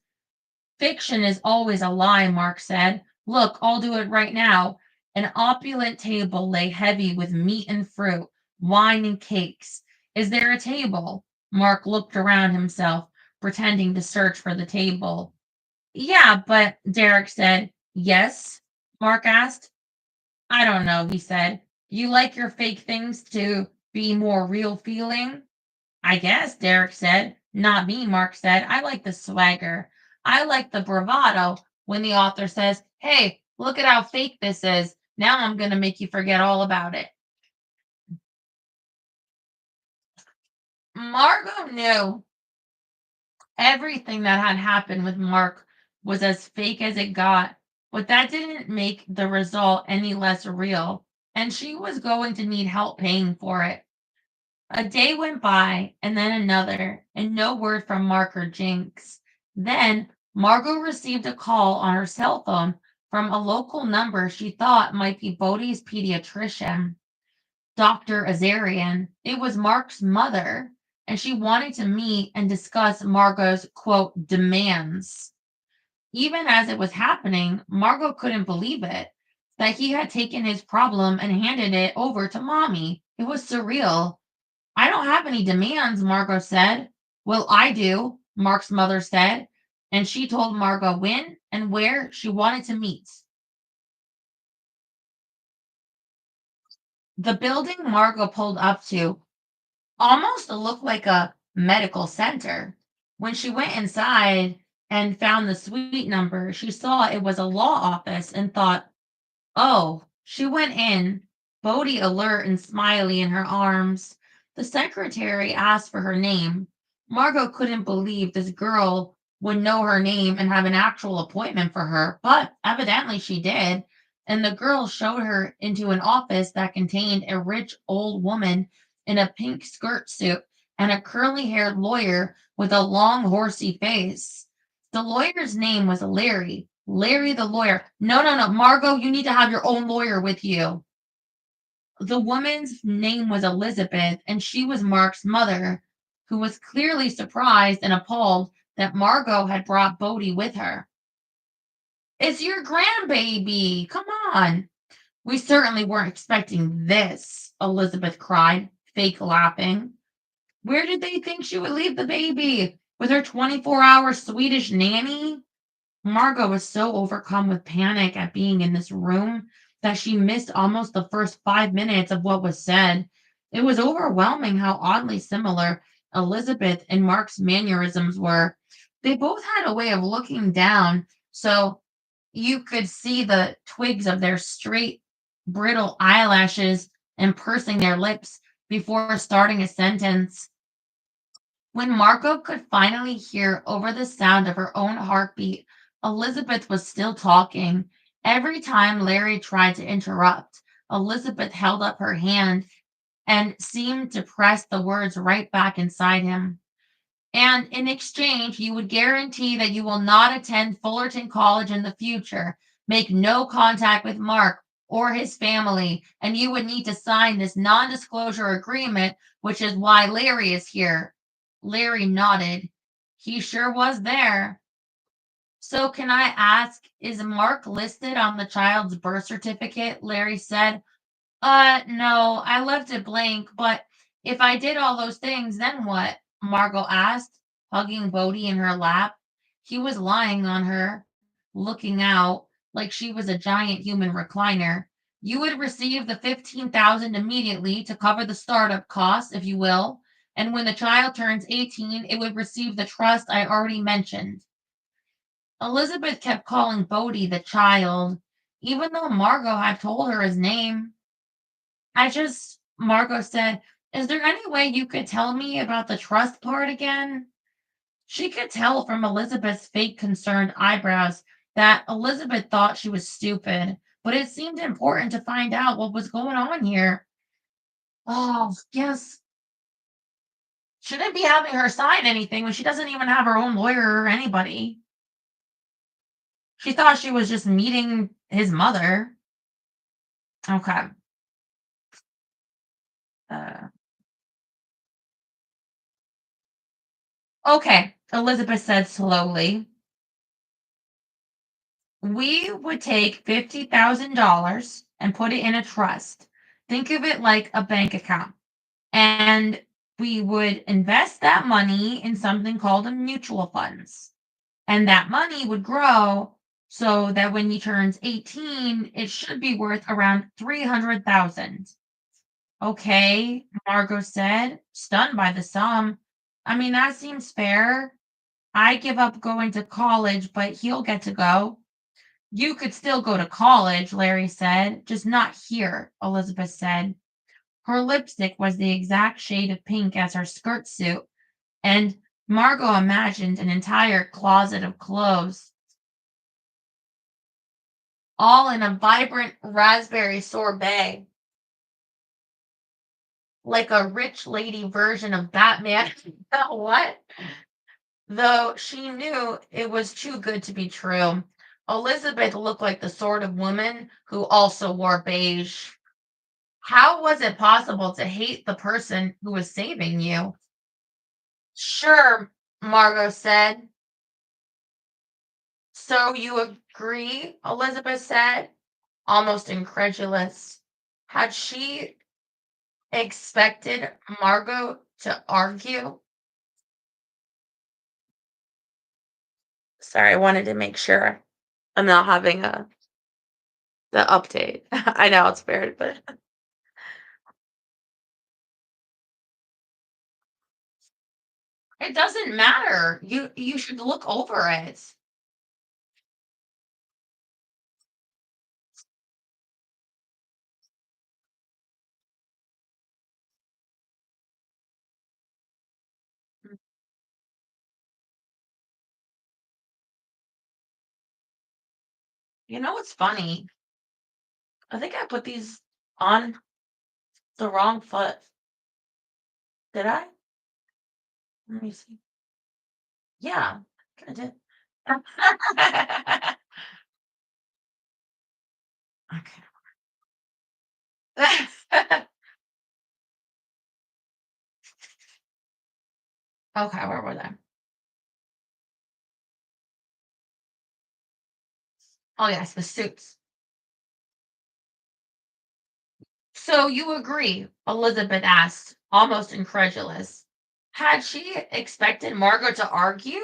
Fiction is always a lie, Mark said. Look, I'll do it right now. An opulent table lay heavy with meat and fruit, wine and cakes. Is there a table? Mark looked around himself, pretending to search for the table. Yeah, but Derek said, yes? Mark asked. I don't know, he said. You like your fake things to be more real feeling? I guess, Derek said. Not me, Mark said. I like the swagger. I like the bravado when the author says, hey, look at how fake this is. Now I'm going to make you forget all about it. Margot knew everything that had happened with Mark was as fake as it got, but that didn't make the result any less real, and she was going to need help paying for it. A day went by, and then another, and no word from Mark or Jinx. Then Margot received a call on her cell phone from a local number she thought might be Bodhi's pediatrician, Dr. Azarian. It was Mark's mother, and she wanted to meet and discuss Margot's quote demands. Even as it was happening, Margot couldn't believe it that he had taken his problem and handed it over to mommy. It was surreal. I don't have any demands, Margot said. Well, I do, Mark's mother said, and she told Margot when and where she wanted to meet. The building Margot pulled up to almost looked like a medical center. When she went inside and found the suite number, she saw it was a law office and thought, oh, she went in, Bodhi alert and smiley in her arms. The secretary asked for her name. Margot couldn't believe this girl would know her name and have an actual appointment for her, but evidently she did. And the girl showed her into an office that contained a rich old woman in a pink skirt suit and a curly haired lawyer with a long, horsey face. The lawyer's name was Larry. Larry the lawyer. No, no, no. Margot, you need to have your own lawyer with you. The woman's name was Elizabeth, and she was Mark's mother, who was clearly surprised and appalled that Margot had brought Bodie with her. It's your grandbaby. Come on. We certainly weren't expecting this, Elizabeth cried, fake laughing. Where did they think she would leave the baby? With her 24-hour Swedish nanny? Margot was so overcome with panic at being in this room that she missed almost the first 5 minutes of what was said. It was overwhelming how oddly similar Elizabeth and Mark's mannerisms were. They both had a way of looking down so you could see the twigs of their straight, brittle eyelashes and pursing their lips before starting a sentence. When Margot could finally hear over the sound of her own heartbeat, Elizabeth was still talking. Every time Larry tried to interrupt, Elizabeth held up her hand and seemed to press the words right back inside him. And in exchange, you would guarantee that you will not attend Fullerton College in the future, make no contact with Mark or his family, and you would need to sign this non disclosure agreement, which is why Larry is here. Larry nodded. He sure was there. So, can I ask, is Mark listed on the child's birth certificate? Larry said. No, I left it blank, but if I did all those things, then what? Margot asked, hugging Bodhi in her lap. He was lying on her, looking out like she was a giant human recliner. You would receive the 15,000 immediately to cover the startup costs, if you will, and when the child turns 18, it would receive the trust I already mentioned. Elizabeth kept calling Bodhi the child, even though Margot had told her his name. Margot said, is there any way you could tell me about the trust part again? She could tell from Elizabeth's fake concerned eyebrows that Elizabeth thought she was stupid, but it seemed important to find out what was going on here. Oh, yes. Shouldn't be having her sign anything when she doesn't even have her own lawyer or anybody. She thought she was just meeting his mother. Okay. Uh, okay, Elizabeth said slowly. We would take $50,000 and put it in a trust. Think of it like a bank account. And we would invest that money in something called a mutual funds. And that money would grow so that when he turns 18, it should be worth around 300,000. Okay, Margot said, stunned by the sum. I mean, that seems fair. I give up going to college, but he'll get to go. You could still go to college, Larry said, just not here, Elizabeth said. Her lipstick was the exact shade of pink as her skirt suit, and Margot imagined an entire closet of clothes, all in a vibrant raspberry sorbet, like a rich lady version of Batman. What? Though she knew it was too good to be true. Elizabeth looked like the sort of woman who also wore beige. How was it possible to hate the person who was saving you? Sure, Margot said. So you agree? Elizabeth said, almost incredulous. Had she expected Margot to argue? Sorry, I wanted to make sure I'm not having the update. I know it's weird, but it doesn't matter. You should look over it. You know what's funny? I think I put these on the wrong foot. Did I? Let me see. Yeah, kinda did. Okay. Okay, where were they? Oh, yes, the suits. So you agree, Elizabeth asked, almost incredulous. Had she expected Margot to argue?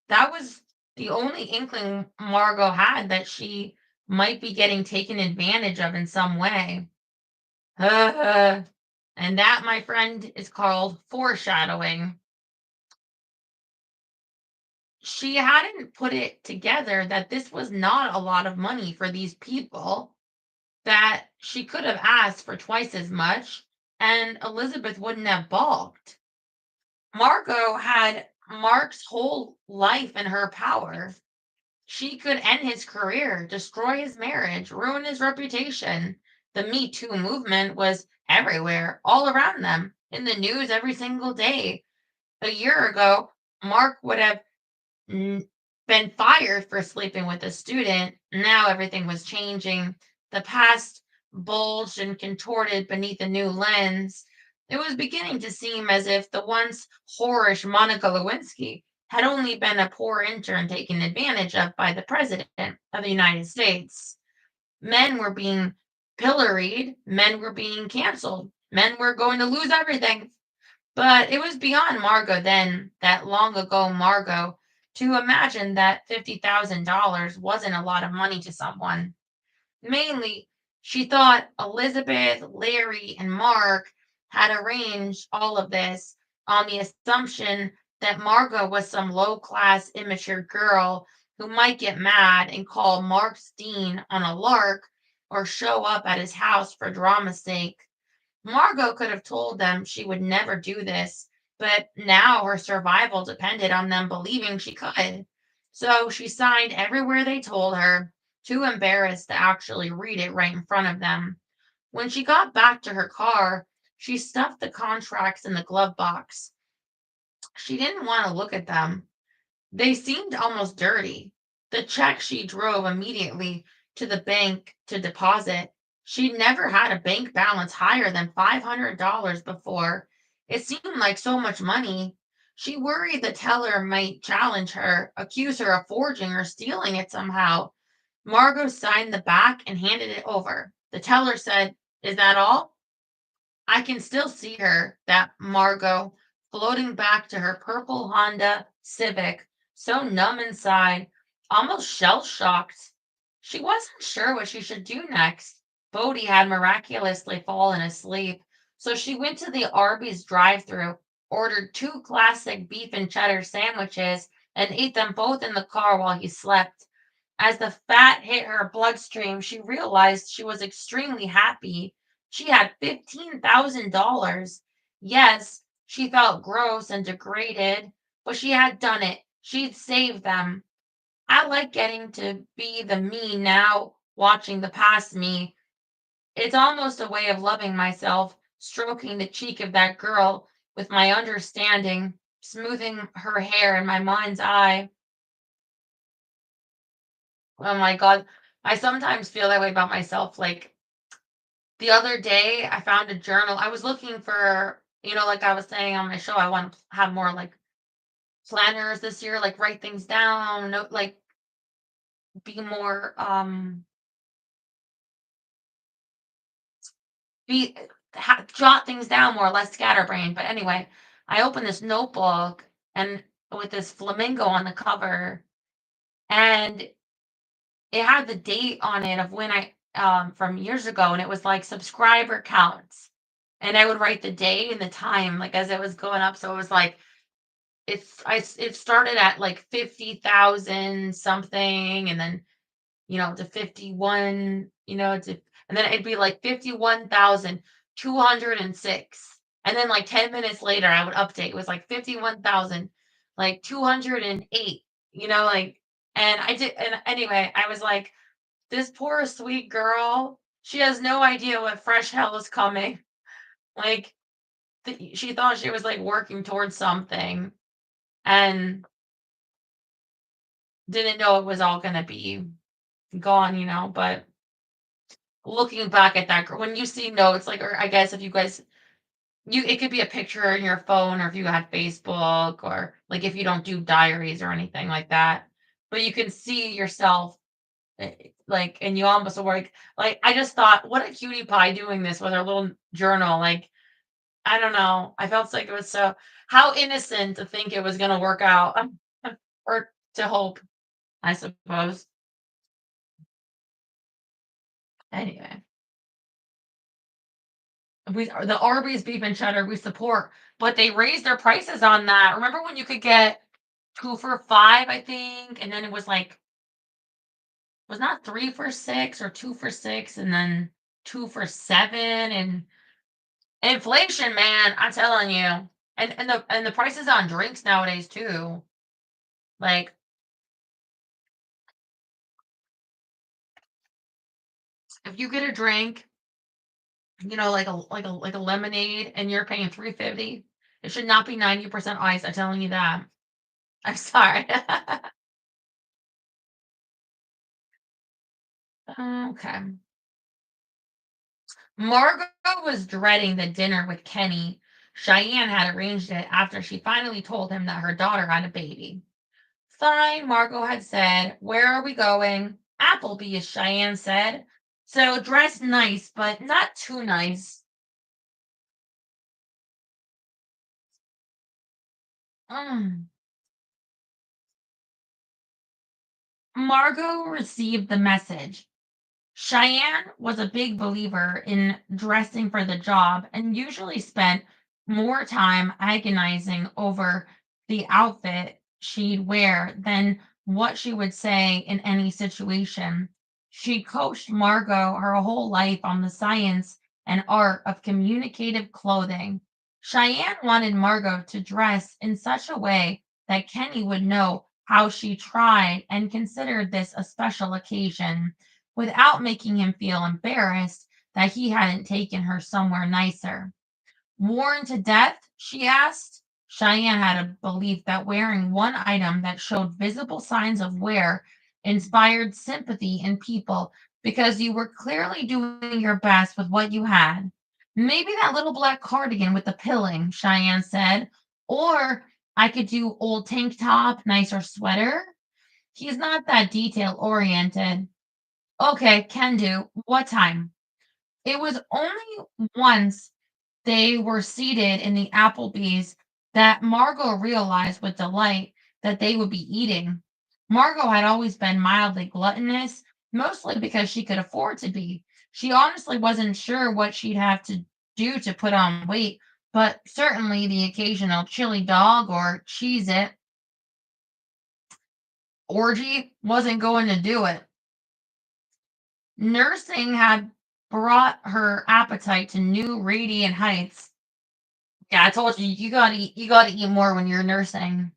That was the only inkling Margot had that she might be getting taken advantage of in some way. And that, my friend, is called foreshadowing. She hadn't put it together that this was not a lot of money for these people, that she could have asked for twice as much, and Elizabeth wouldn't have balked. Margot had Mark's whole life in her power. She could end his career, destroy his marriage, ruin his reputation. The Me Too movement was everywhere, all around them, in the news every single day. A year ago, Mark would have been fired for sleeping with a student. Now everything was changing. The past bulged and contorted beneath a new lens. It was beginning to seem as if the once whorish Monica Lewinsky had only been a poor intern taken advantage of by the President of the United States. Men were being pilloried, men were being canceled, men were going to lose everything. But it was beyond Margot then, that long ago Margot, to imagine that $50,000 wasn't a lot of money to someone. Mainly, she thought Elizabeth, Larry, and Mark had arranged all of this on the assumption that Margot was some low class, immature girl who might get mad and call Mark's dean on a lark or show up at his house for drama's sake. Margot could have told them she would never do this, but now her survival depended on them believing she could. So she signed everywhere they told her, too embarrassed to actually read it right in front of them. When she got back to her car, she stuffed the contracts in the glove box. She didn't want to look at them. They seemed almost dirty. The check she drove immediately to the bank to deposit. She'd never had a bank balance higher than $500 before. It seemed like so much money. She worried the teller might challenge her, accuse her of forging or stealing it somehow. Margot signed the back and handed it over. The teller said, "Is that all?" I can still see her, that Margot, floating back to her purple Honda Civic, so numb inside, almost shell shocked. She wasn't sure what she should do next. Bodhi had miraculously fallen asleep, so she went to the Arby's drive-through, ordered two classic beef and cheddar sandwiches, and ate them both in the car while he slept. As the fat hit her bloodstream, she realized she was extremely happy. She had $15,000. Yes, she felt gross and degraded, but she had done it. She'd saved them. I like getting to be the me now, watching the past me. It's almost a way of loving myself, stroking the cheek of that girl with my understanding, smoothing her hair in my mind's eye. Oh my God. I sometimes feel that way about myself. Like the other day, I found a journal. I was looking for, like I was saying on my show, I want to have more like planners this year, like write things down, like be more, be, jot things down more, less scatterbrained. But anyway, I opened this notebook and with this flamingo on the cover, and it had the date on it of when I from years ago, and it was like subscriber counts. And I would write the day and the time like as it was going up. So it was like it started at like 50,000 something, and then to 51, and then it'd be like 51,206. And then like 10 minutes later I would update. It was like 51,000 like 208, like, and I did, and anyway, I was like, this poor sweet girl, she has no idea what fresh hell is coming. Like, she thought she was like working towards something. And didn't know it was all gonna be gone, but looking back at that, when you see notes, like, or I guess if you guys, it could be a picture in your phone, or if you had Facebook, or like if you don't do diaries or anything like that, but you can see yourself, like, and you almost were like, I just thought, what a cutie pie doing this with her little journal. Like, I don't know. I felt like it was so, how innocent to think it was gonna work out, or to hope, I suppose. Anyway, the Arby's beef and cheddar we support, but they raised their prices on that. Remember when you could get 2 for 5, I think, and then it was like, was not 3 for 6 or 2 for 6 and then 2 for 7, and inflation, man, I'm telling you. And the prices on drinks nowadays too. Like, if you get a drink, like a lemonade, and you're paying 3.50, it should not be 90% ice, I'm telling you that. I'm sorry. Okay. Margot was dreading the dinner with Kenny. Cheyenne had arranged it after she finally told him that her daughter had a baby. Fine, Margot had said. Where are we going? Applebee's, Cheyenne said. So dress nice, but not too nice. Mm. Margot received the message. Cheyenne was a big believer in dressing for the job and usually spent more time agonizing over the outfit she'd wear than what she would say in any situation. She coached Margot her whole life on the science and art of communicative clothing. Cheyenne wanted Margot to dress in such a way that Kenny would know how she tried and considered this a special occasion without making him feel embarrassed that he hadn't taken her somewhere nicer. Worn to death? She asked. Cheyenne had a belief that wearing one item that showed visible signs of wear inspired sympathy in people because you were clearly doing your best with what you had. Maybe that little black cardigan with the pilling, Cheyenne said. Or I could do old tank top, nicer sweater. He's not that detail oriented. Okay, can do. What time? It was only once they were seated in the Applebee's that Margot realized with delight that they would be eating. Margot had always been mildly gluttonous, mostly because she could afford to be. She honestly wasn't sure what she'd have to do to put on weight, but certainly the occasional chili dog or cheese it orgy wasn't going to do it. Nursing had brought her appetite to new radiant heights. Yeah, I told you, you gotta eat more when you're nursing.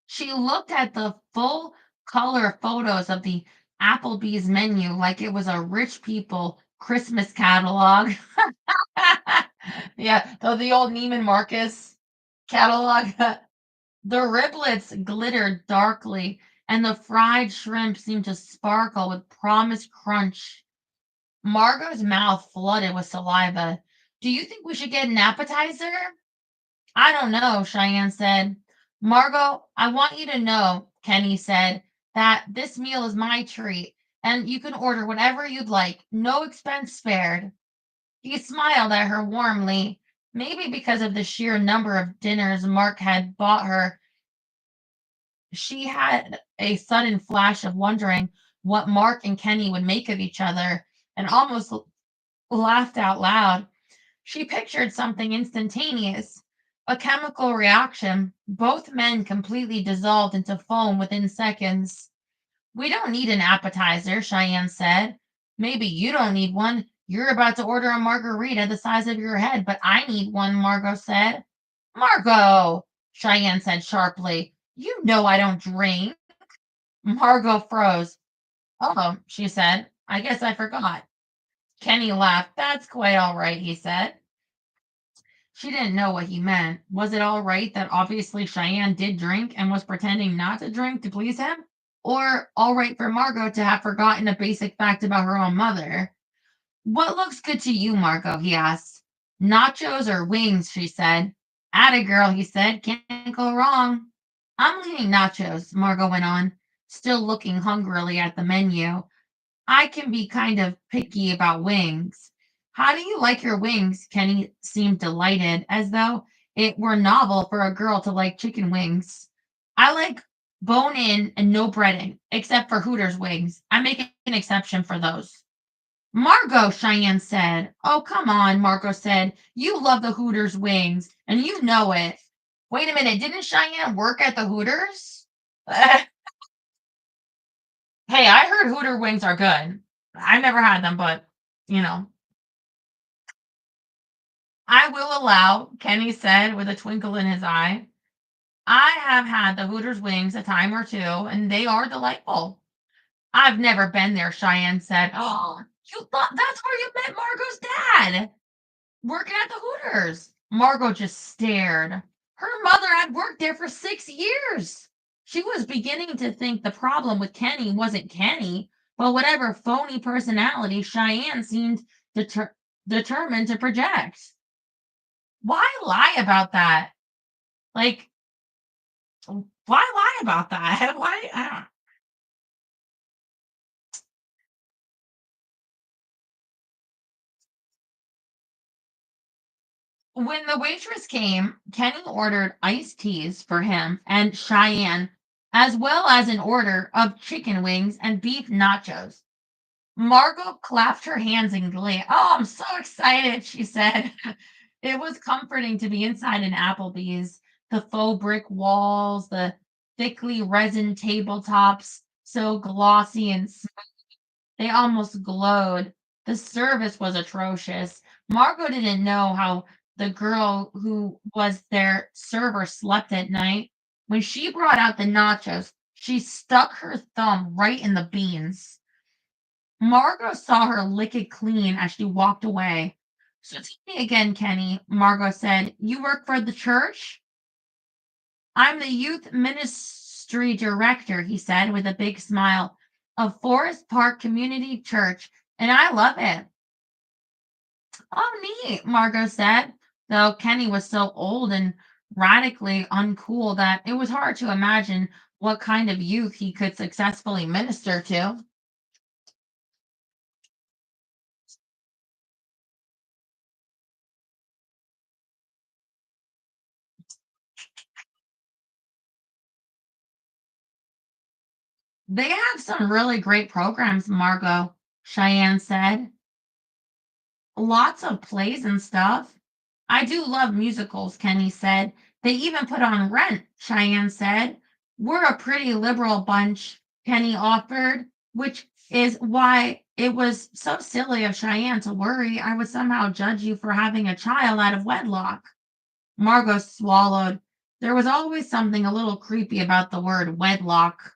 She looked at the full color photos of the Applebee's menu like it was a rich people Christmas catalog. Yeah, the old Neiman Marcus catalog. The riblets glittered darkly, and the fried shrimp seemed to sparkle with promised crunch. Margot's mouth flooded with saliva. Do you think we should get an appetizer? I don't know, Cheyenne said. Margot, I want you to know, Kenny said, that this meal is my treat, and you can order whatever you'd like, no expense spared. He smiled at her warmly, maybe because of the sheer number of dinners Mark had bought her. She had a sudden flash of wondering what Mark and Kenny would make of each other, and almost laughed out loud. She pictured something instantaneous, a chemical reaction, both men completely dissolved into foam within seconds. We don't need an appetizer, Cheyenne said. Maybe you don't need one. You're about to order a margarita the size of your head, but I need one, Margot said. Margot, Cheyenne said sharply. You know I don't drink. Margot froze. Oh, she said. I guess I forgot. Kenny laughed. That's quite all right, he said. She didn't know what he meant. Was it all right that obviously Cheyenne did drink and was pretending not to drink to please him? Or all right for Margot to have forgotten a basic fact about her own mother? What looks good to you, Margot? He asked. Nachos or wings, she said. Atta girl, he said. Can't go wrong. I'm leaning nachos, Margot went on, still looking hungrily at the menu. I can be kind of picky about wings. How do you like your wings? Kenny seemed delighted, as though it were novel for a girl to like chicken wings. I like bone in and no breading, except for Hooters wings. I make an exception for those. Margot, Cheyenne said. Oh, come on, Margot said. You love the Hooters wings, and you know it. Wait a minute, didn't Cheyenne work at the Hooters? Hey, I heard Hooter wings are good. I never had them, but you know, I will allow, Kenny said with a twinkle in his eye. I have had the Hooters wings a time or two, and they are delightful. I've never been there, Cheyenne said. Oh, you thought that's where you met Margot's dad, working at the Hooters. Margot just stared. Her mother had worked there for 6 years. She was beginning to think the problem with Kenny wasn't Kenny, but whatever phony personality Cheyenne seemed determined to project. Why lie about that? Like, why lie about that? Why? When the waitress came, Kenny ordered iced teas for him and Cheyenne, as well as an order of chicken wings and beef nachos. Margot clapped her hands in glee. Oh, I'm so excited, she said. It was comforting to be inside an Applebee's. The faux brick walls, the thickly resin tabletops, so glossy and they almost glowed. The service was atrocious. Margot didn't know how the girl who was their server slept at night. When she brought out the nachos, she stuck her thumb right in the beans. Margot saw her lick it clean as she walked away. So tell me again, Kenny, Margot said, you work for the church? I'm the youth ministry director, he said with a big smile, of Forest Park Community Church, and I love it. Oh, neat, Margot said, though Kenny was so old and radically uncool that it was hard to imagine what kind of youth he could successfully minister to. They have some really great programs, Margot, Cheyenne said. Lots of plays and stuff. I do love musicals, Kenny said. They even put on Rent, Cheyenne said. We're a pretty liberal bunch, Kenny offered, which is why it was so silly of Cheyenne to worry I would somehow judge you for having a child out of wedlock. Margot swallowed. There was always something a little creepy about the word wedlock.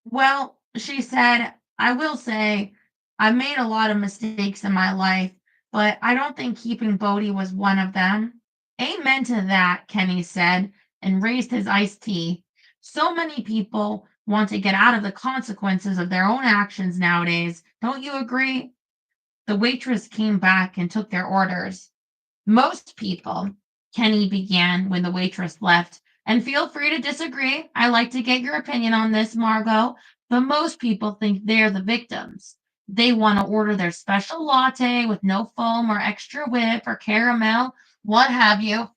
Well, she said, I will say I've made a lot of mistakes in my life, but I don't think keeping Bodie was one of them. Amen to that, Kenny said, and raised his iced tea. So many people want to get out of the consequences of their own actions nowadays. Don't you agree? The waitress came back and took their orders. Most people, Kenny began when the waitress left, and feel free to disagree. I like to get your opinion on this, Margot, but most people think they're the victims. They want to order their special latte with no foam or extra whip or caramel, what have you.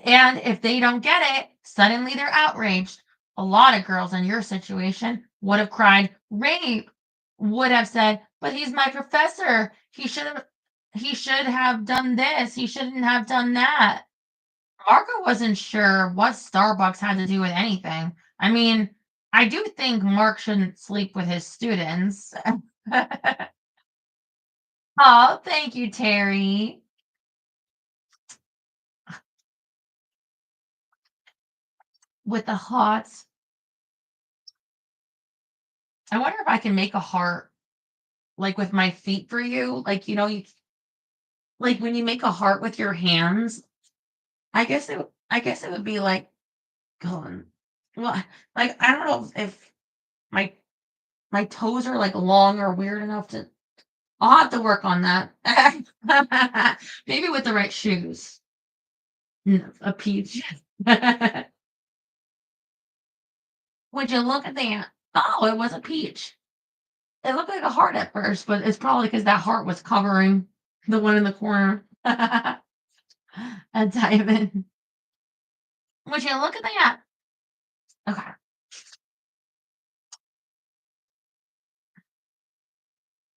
And if they don't get it, suddenly they're outraged. A lot of girls in your situation would have cried, rape, would have said, but he's my professor. He should have done this. He shouldn't have done that. Marco wasn't sure what Starbucks had to do with anything. I mean, I do think Mark shouldn't sleep with his students. Oh, thank you, Terry. With the hot I wonder if I can make a heart like with my feet for you. Like, you like when you make a heart with your hands, I guess it would be like going well, like I don't know if my my toes are like long or weird enough to I'll have to work on that. Maybe with the right shoes. A peach. Would you look at that? Oh, it was a peach. It looked like a heart at first, but it's probably because that heart was covering the one in the corner. A diamond. Would you look at that? Okay.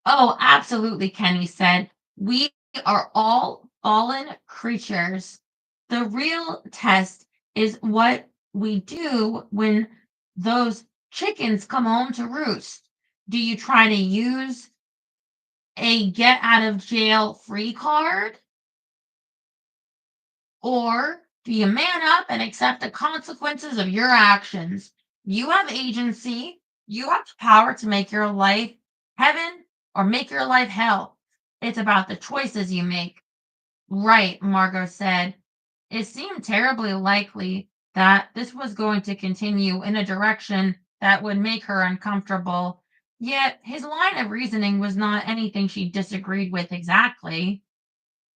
Oh, absolutely, Kenny said. We are all fallen creatures. The real test is what we do when those chickens come home to roost. Do you try to use a get out of jail free card, or do you man up and accept the consequences of your actions? You have agency. You have the power to make your life heaven or make your life hell. It's about the choices you make. Right, Margot said. It seemed terribly likely that this was going to continue in a direction that would make her uncomfortable. Yet his line of reasoning was not anything she disagreed with exactly.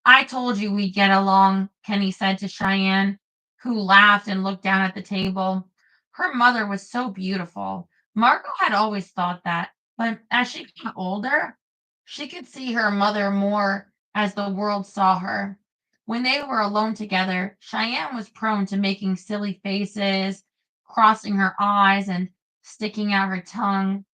I told you we'd get along, Kenny said to Cheyenne, who laughed and looked down at the table. Her mother was so beautiful. Margot had always thought that, but as she got older, she could see her mother more as the world saw her. When they were alone together, Cheyenne was prone to making silly faces, crossing her eyes, and sticking out her tongue.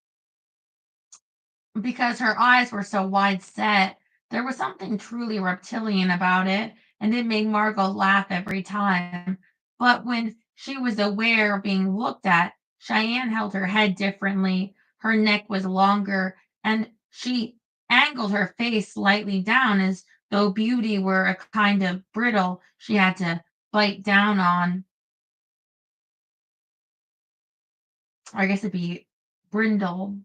Because her eyes were so wide set, there was something truly reptilian about it, and it made Margot laugh every time. But when she was aware of being looked at, Cheyenne held her head differently. Her neck was longer, and she angled her face slightly down as though beauty were a kind of brittle she had to bite down on. Or I guess it'd be brindle,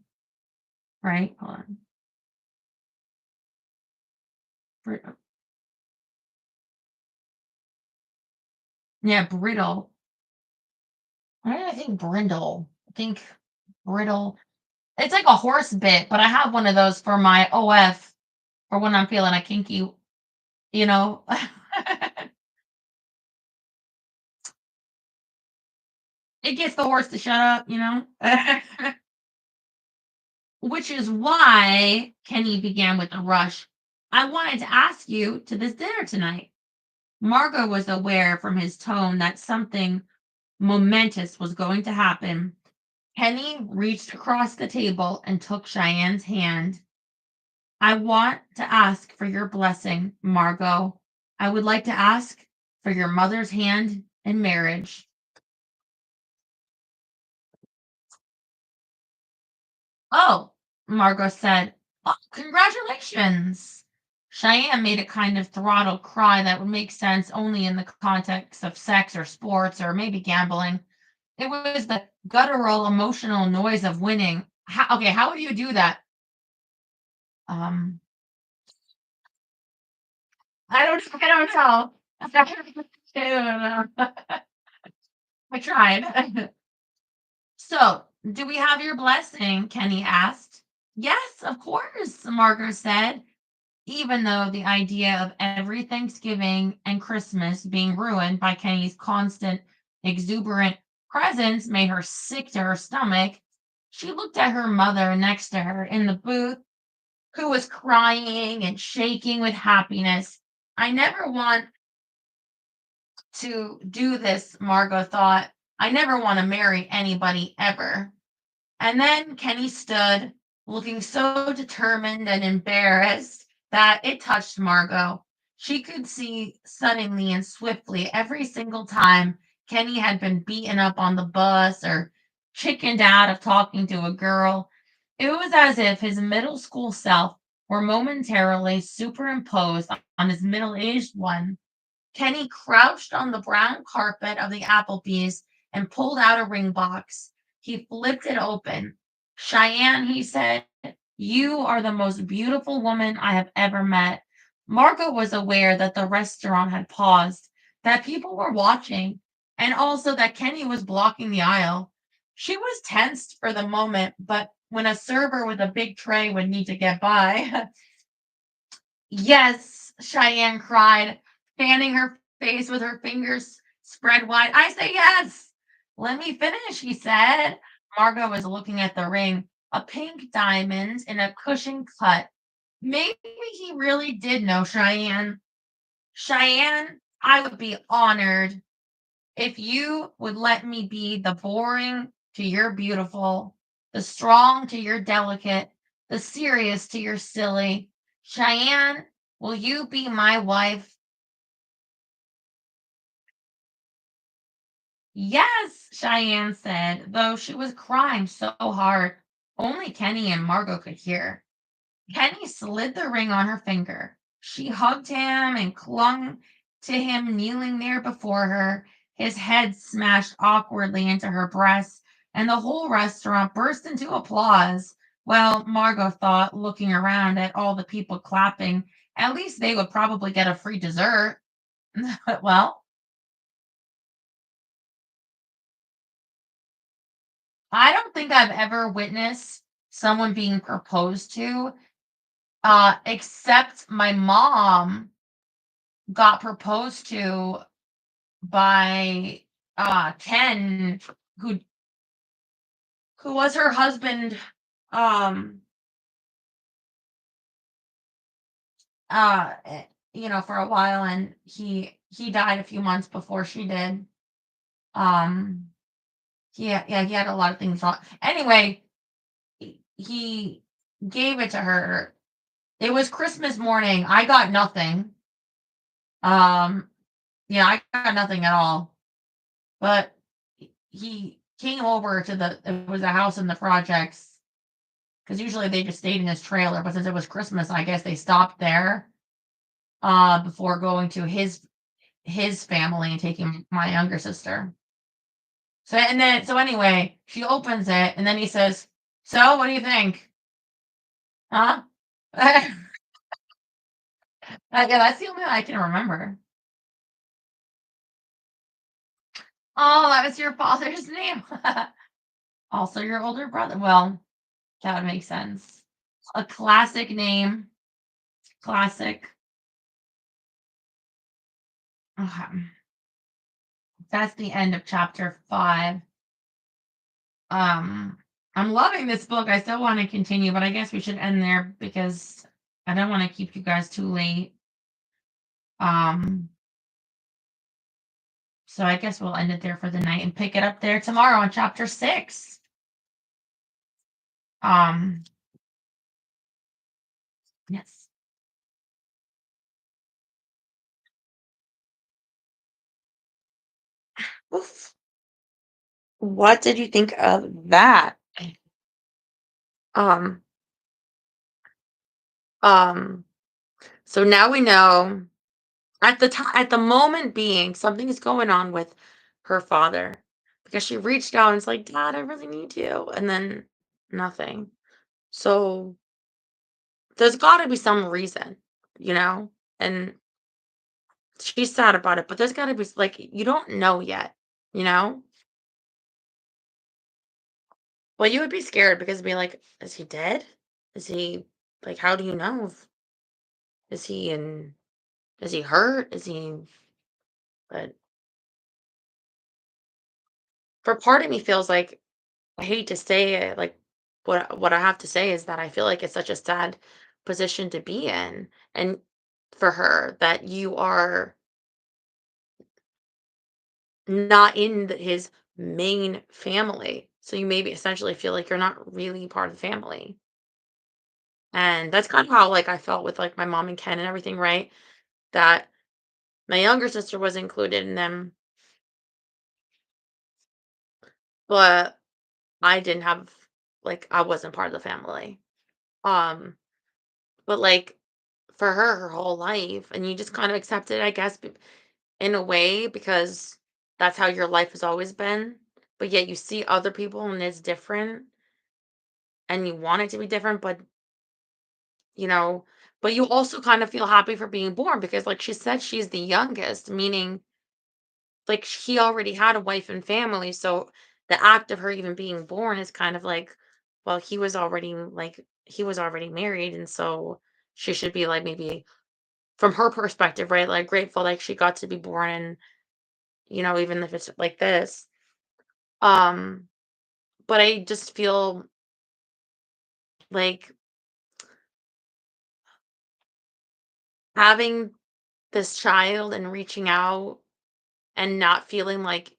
right? Hold on. Br- Yeah, brittle. Why did I think brindle? I think brittle. It's like a horse bit, but I have one of those for my OF for when I'm feeling a kinky, you know. It gets the horse to shut up, you know. Which is why Kenny began with a rush. I wanted to ask you to this dinner tonight. Margot was aware from his tone that something momentous was going to happen. Kenny reached across the table and took Cheyenne's hand. I want to ask for your blessing, Margot. I would like to ask for your mother's hand in marriage. Oh, Margot said, oh, congratulations. Cheyenne made a kind of throttled cry that would make sense only in the context of sex or sports or maybe gambling. It was the guttural, emotional noise of winning. Okay, how would you do that? Um, I don't know. I don't know. I tried. So, do we have your blessing? Kenny asked. Yes, of course, Margaret said, even though the idea of every Thanksgiving and Christmas being ruined by Kenny's constant, exuberant presence made her sick to her stomach. She looked at her mother next to her in the booth, who was crying and shaking with happiness. I never want to do this, Margot thought. I never want to marry anybody ever. And then Kenny stood, looking so determined and embarrassed that it touched Margot. She could see suddenly and swiftly every single time Kenny had been beaten up on the bus or chickened out of talking to a girl. It was as if his middle school self were momentarily superimposed on his middle aged one. Kenny crouched on the brown carpet of the Applebees and pulled out a ring box. He flipped it open. Cheyenne, he said, you are the most beautiful woman I have ever met. Margot was aware that the restaurant had paused, that people were watching, and also that Kenny was blocking the aisle. She was tensed for the moment, but when a server with a big tray would need to get by, yes, Cheyenne cried, fanning her face with her fingers spread wide. I say yes. Let me finish, he said. Margot was looking at the ring, a pink diamond in a cushioned cut. Maybe he really did know Cheyenne. Cheyenne, I would be honored if you would let me be the boring to your beautiful, the strong to your delicate, the serious to your silly. Cheyenne, will you be my wife? Yes, Cheyenne said, though she was crying so hard only Kenny and Margot could hear. Kenny slid the ring on her finger. She hugged him and clung to him, kneeling there before her, his head smashed awkwardly into her breast, and the whole restaurant burst into applause. Well, Margot thought, looking around at all the people clapping, at least they would probably get a free dessert. Well, I don't think I've ever witnessed someone being proposed to, except my mom got proposed to by Ken, who who was her husband, um for a while, and he died a few months before she did. Um yeah, he had a lot of things wrong. Anyway, he gave it to her. It was Christmas morning. I got nothing. Um yeah, I got nothing at all. But he came over to the it was a house in the projects, because usually they just stayed in his trailer, but since it was Christmas, I guess they stopped there before going to his family and taking my younger sister. So anyway, she opens it and then he says, "So, what do you think?" Huh? Yeah, that's the only one I can remember. Oh, that was your father's name. Also your older brother. Well, that would make sense. A classic name. Classic. Okay. That's the end of chapter 5. Um, I'm loving this book. I still want to continue, but I guess we should end there because I don't want to keep you guys too late. Um, so I guess we'll end it there for the night and pick it up there tomorrow on chapter 6. Um, yes. Oof. What did you think of that? Um, um, so now we know at the moment being something is going on with her father, because she reached out and it's like, Dad, I really need you. And then nothing. So there's got to be some reason, you know? And she's sad about it, but there's got to be like, you don't know yet, you know? Well, you would be scared because it'd be like, is he dead? Is he like, how do you know? Is he in, is he hurt? Is he, but for part of me feels like, I hate to say it, like what I have to say is that I feel like it's such a sad position to be in, and for her that you are not in his main family. So you maybe essentially feel like you're not really part of the family. And that's kind of how like I felt with like my mom and Ken and everything, right? That my younger sister was included in them, but I didn't have like I wasn't part of the family. Um, but like for her, her whole life, and you just kind of accept it, I guess, in a way, because that's how your life has always been. But yet you see other people and it's different. and you want it to be different, you know, but you also kind of feel happy for being born because, like she said, she's the youngest, meaning like he already had a wife and family. So the act of her even being born is kind of like, well, he was already married. And so she should be like, maybe from her perspective, right? Like grateful like she got to be born and, even if it's like this. Um, but I just feel like having this child and reaching out and not feeling like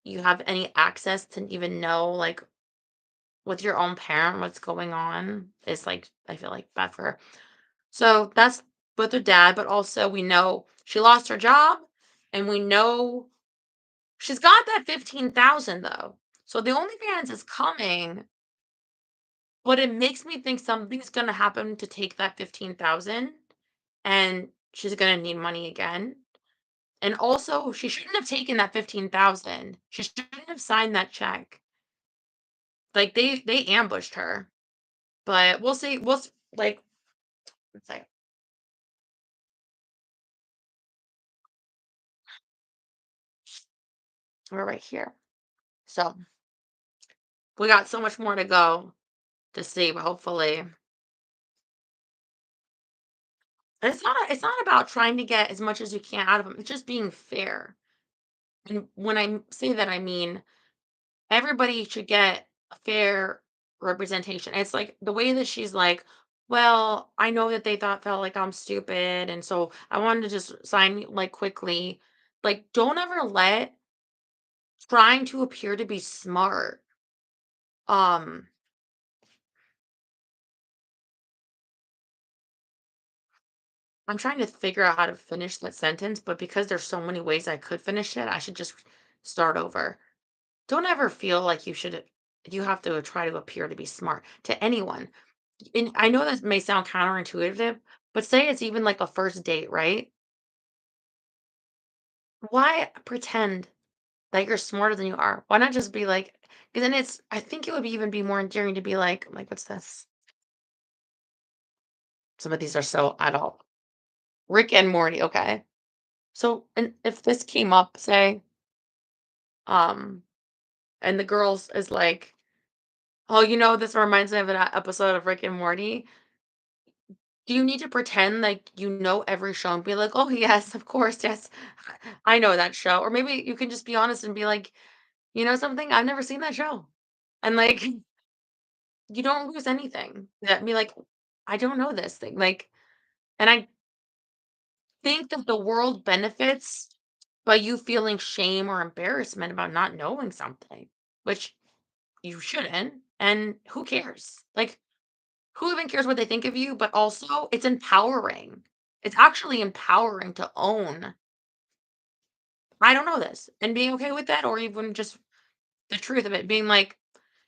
you have any access to even know, like, with your own parent what's going on is, like, I feel like bad for her. So that's with her dad, but also we know she lost her job, and we know she's got that 15,000 though. So the OnlyFans is coming, but it makes me think something's gonna happen to take that 15,000, and she's gonna need money again. And also, she shouldn't have taken that 15,000. She shouldn't have signed that check. Like, they ambushed her, but we'll see. Like, let's say we're right here. So we got so much more to go to see, but hopefully, it's not about trying to get as much as you can out of them. It's just being fair. And when I say that, I mean everybody should get a fair representation. It's like the way that she's like, well, I know that they felt like I'm stupid, and so I wanted to just sign like quickly. Like, don't ever let trying to appear to be smart. Um, I'm trying to figure out how to finish that sentence, but because there's so many ways I could finish it, I should just start over. Don't ever feel like you have to try to appear to be smart to anyone. And I know that may sound counterintuitive, but say it's even like a first date, right? Why pretend that you're smarter than you are? Why not just be like, because then I think it would even be more endearing to be like, what's this? Some of these are so adult. Rick and Morty, okay. So, and if this came up, say, um, and the girls is like, oh, this reminds me of an episode of Rick and Morty. Do you need to pretend like you know every show and be like, "Oh, yes, of course, yes, I know that show." Or maybe you can just be honest and be like, "You know something? I've never seen that show." And, like, you don't lose anything. That be like, "I don't know this thing." Like, and I think that the world benefits by you feeling shame or embarrassment about not knowing something, which you shouldn't, and who cares? Like, who even cares what they think of you? But also, it's empowering. It's actually empowering to own I don't know this, and being okay with that, or even just the truth of it, being like,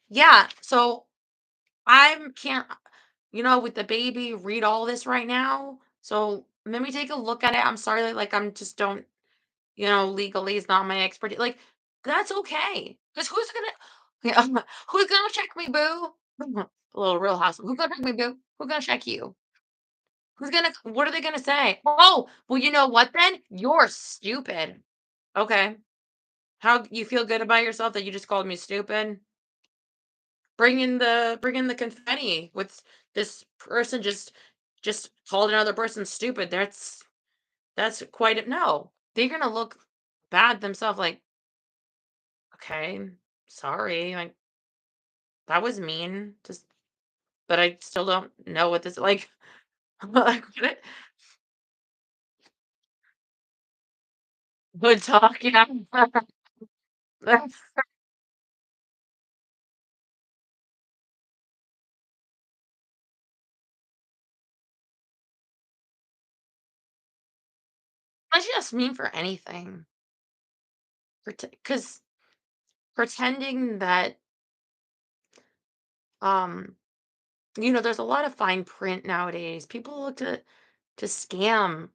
yeah, so I'm can't, with the baby, read all this right now. So let me take a look at it. I'm sorry, that, like, I'm just don't, legally is not my expertise. Like, that's okay. Because who's gonna, who's gonna check me, boo? A little real house. Who's gonna check me, boo? Who's gonna check you? What are they gonna say? Oh, well, you know what then? You're stupid. Okay. How you feel good about yourself that you just called me stupid? Bring in the confetti with this person just called another person stupid. That's quite a no. They're gonna look bad themselves like, okay, sorry, like that was mean. Just but I still don't know what this like like what good talk, yeah. I just mean for anything. Because pretending that um there's a lot of fine print nowadays. People look to scam.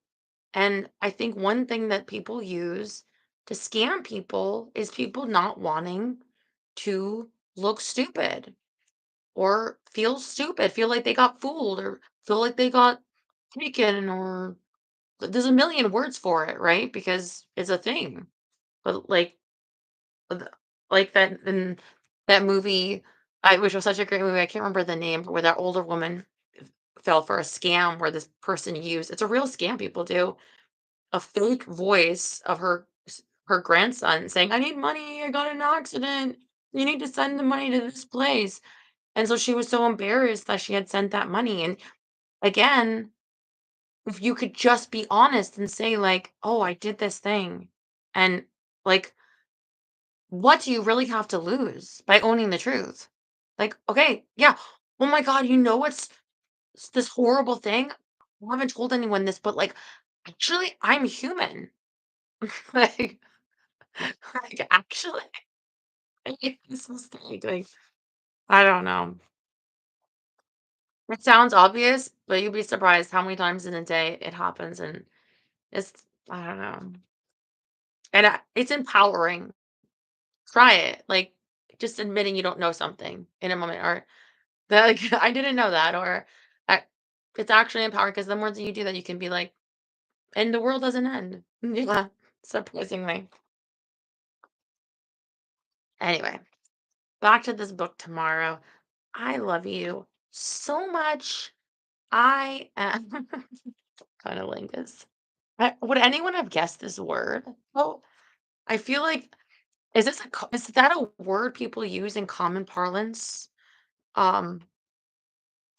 And I think one thing that people use to scam people is people not wanting to look stupid. or feel stupid, feel like they got fooled, or feel like they got taken, or there's a million words for it, right? Because it's a thing. But th- like that in that movie, which was such a great movie. I can't remember the name, but where that older woman fell for a scam where this person used, it's a real scam, people do, a fake voice of her grandson saying, "I need money. I got in an accident. You need to send the money to this place." And so she was so embarrassed that she had sent that money. And again, if you could just be honest and say like, "Oh, I did this thing," and like, what do you really have to lose by owning the truth? Like, okay, yeah. Oh my God, what's this horrible thing? I haven't told anyone this, but like, actually, I'm human. like, actually, it's mistake. Like, I don't know. It sounds obvious, but you'd be surprised how many times in a day it happens, and it's, I don't know. And it's empowering. Try it. Like, just admitting you don't know something in a moment, or that, like, I didn't know that, or I, it's actually empowering because the more that you do that, you can be like, and the world doesn't end. Yeah, surprisingly. Anyway, back to this book tomorrow. I love you so much. I am kind of lingus. Would anyone have guessed this word? Oh, I feel like, is that a word people use in common parlance? Um,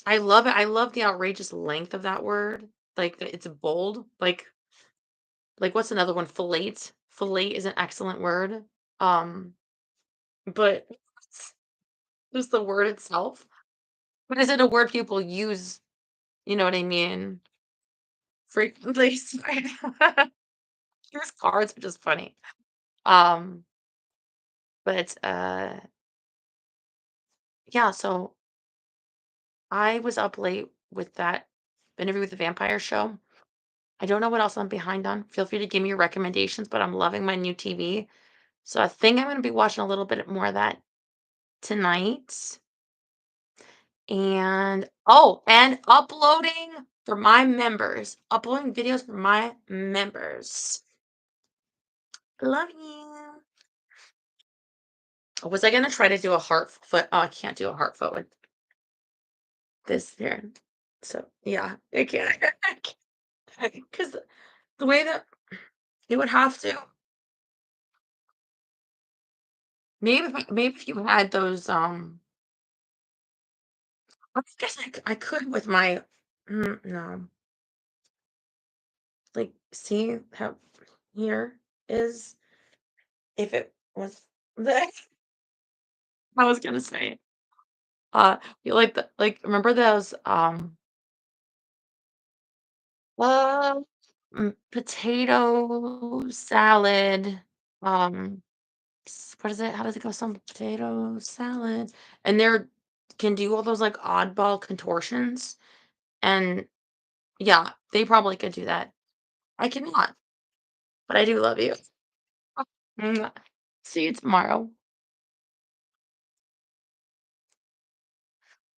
I love it. I love the outrageous length of that word. Like it's bold. Like what's another one? Fillet. Fillet is an excellent word. Um, but just the word itself. But is it a word people use? You know what I mean? Frequently. These cards are just funny. Um, but yeah. So I was up late with that Interview with the Vampire show. I don't know what else I'm behind on. Feel free to give me your recommendations, but I'm loving my new TV. So I think I'm going to be watching a little bit more of that tonight. And oh, and uploading for my members, uploading videos for my members. Love you. Was I going to try to do a heart foot? Oh, I can't do a heart foot with this here. So yeah, I can't. Because the way that it would have to. Maybe if you had those, I guess I could with my, no, like, see how here is, if it was the I was gonna say, you like remember those, uh, potato salad, um, what is it? How does it go? Some potato salad, and they're can do all those like oddball contortions, and yeah, they probably could do that. I cannot, but I do love you. Mwah. See you tomorrow.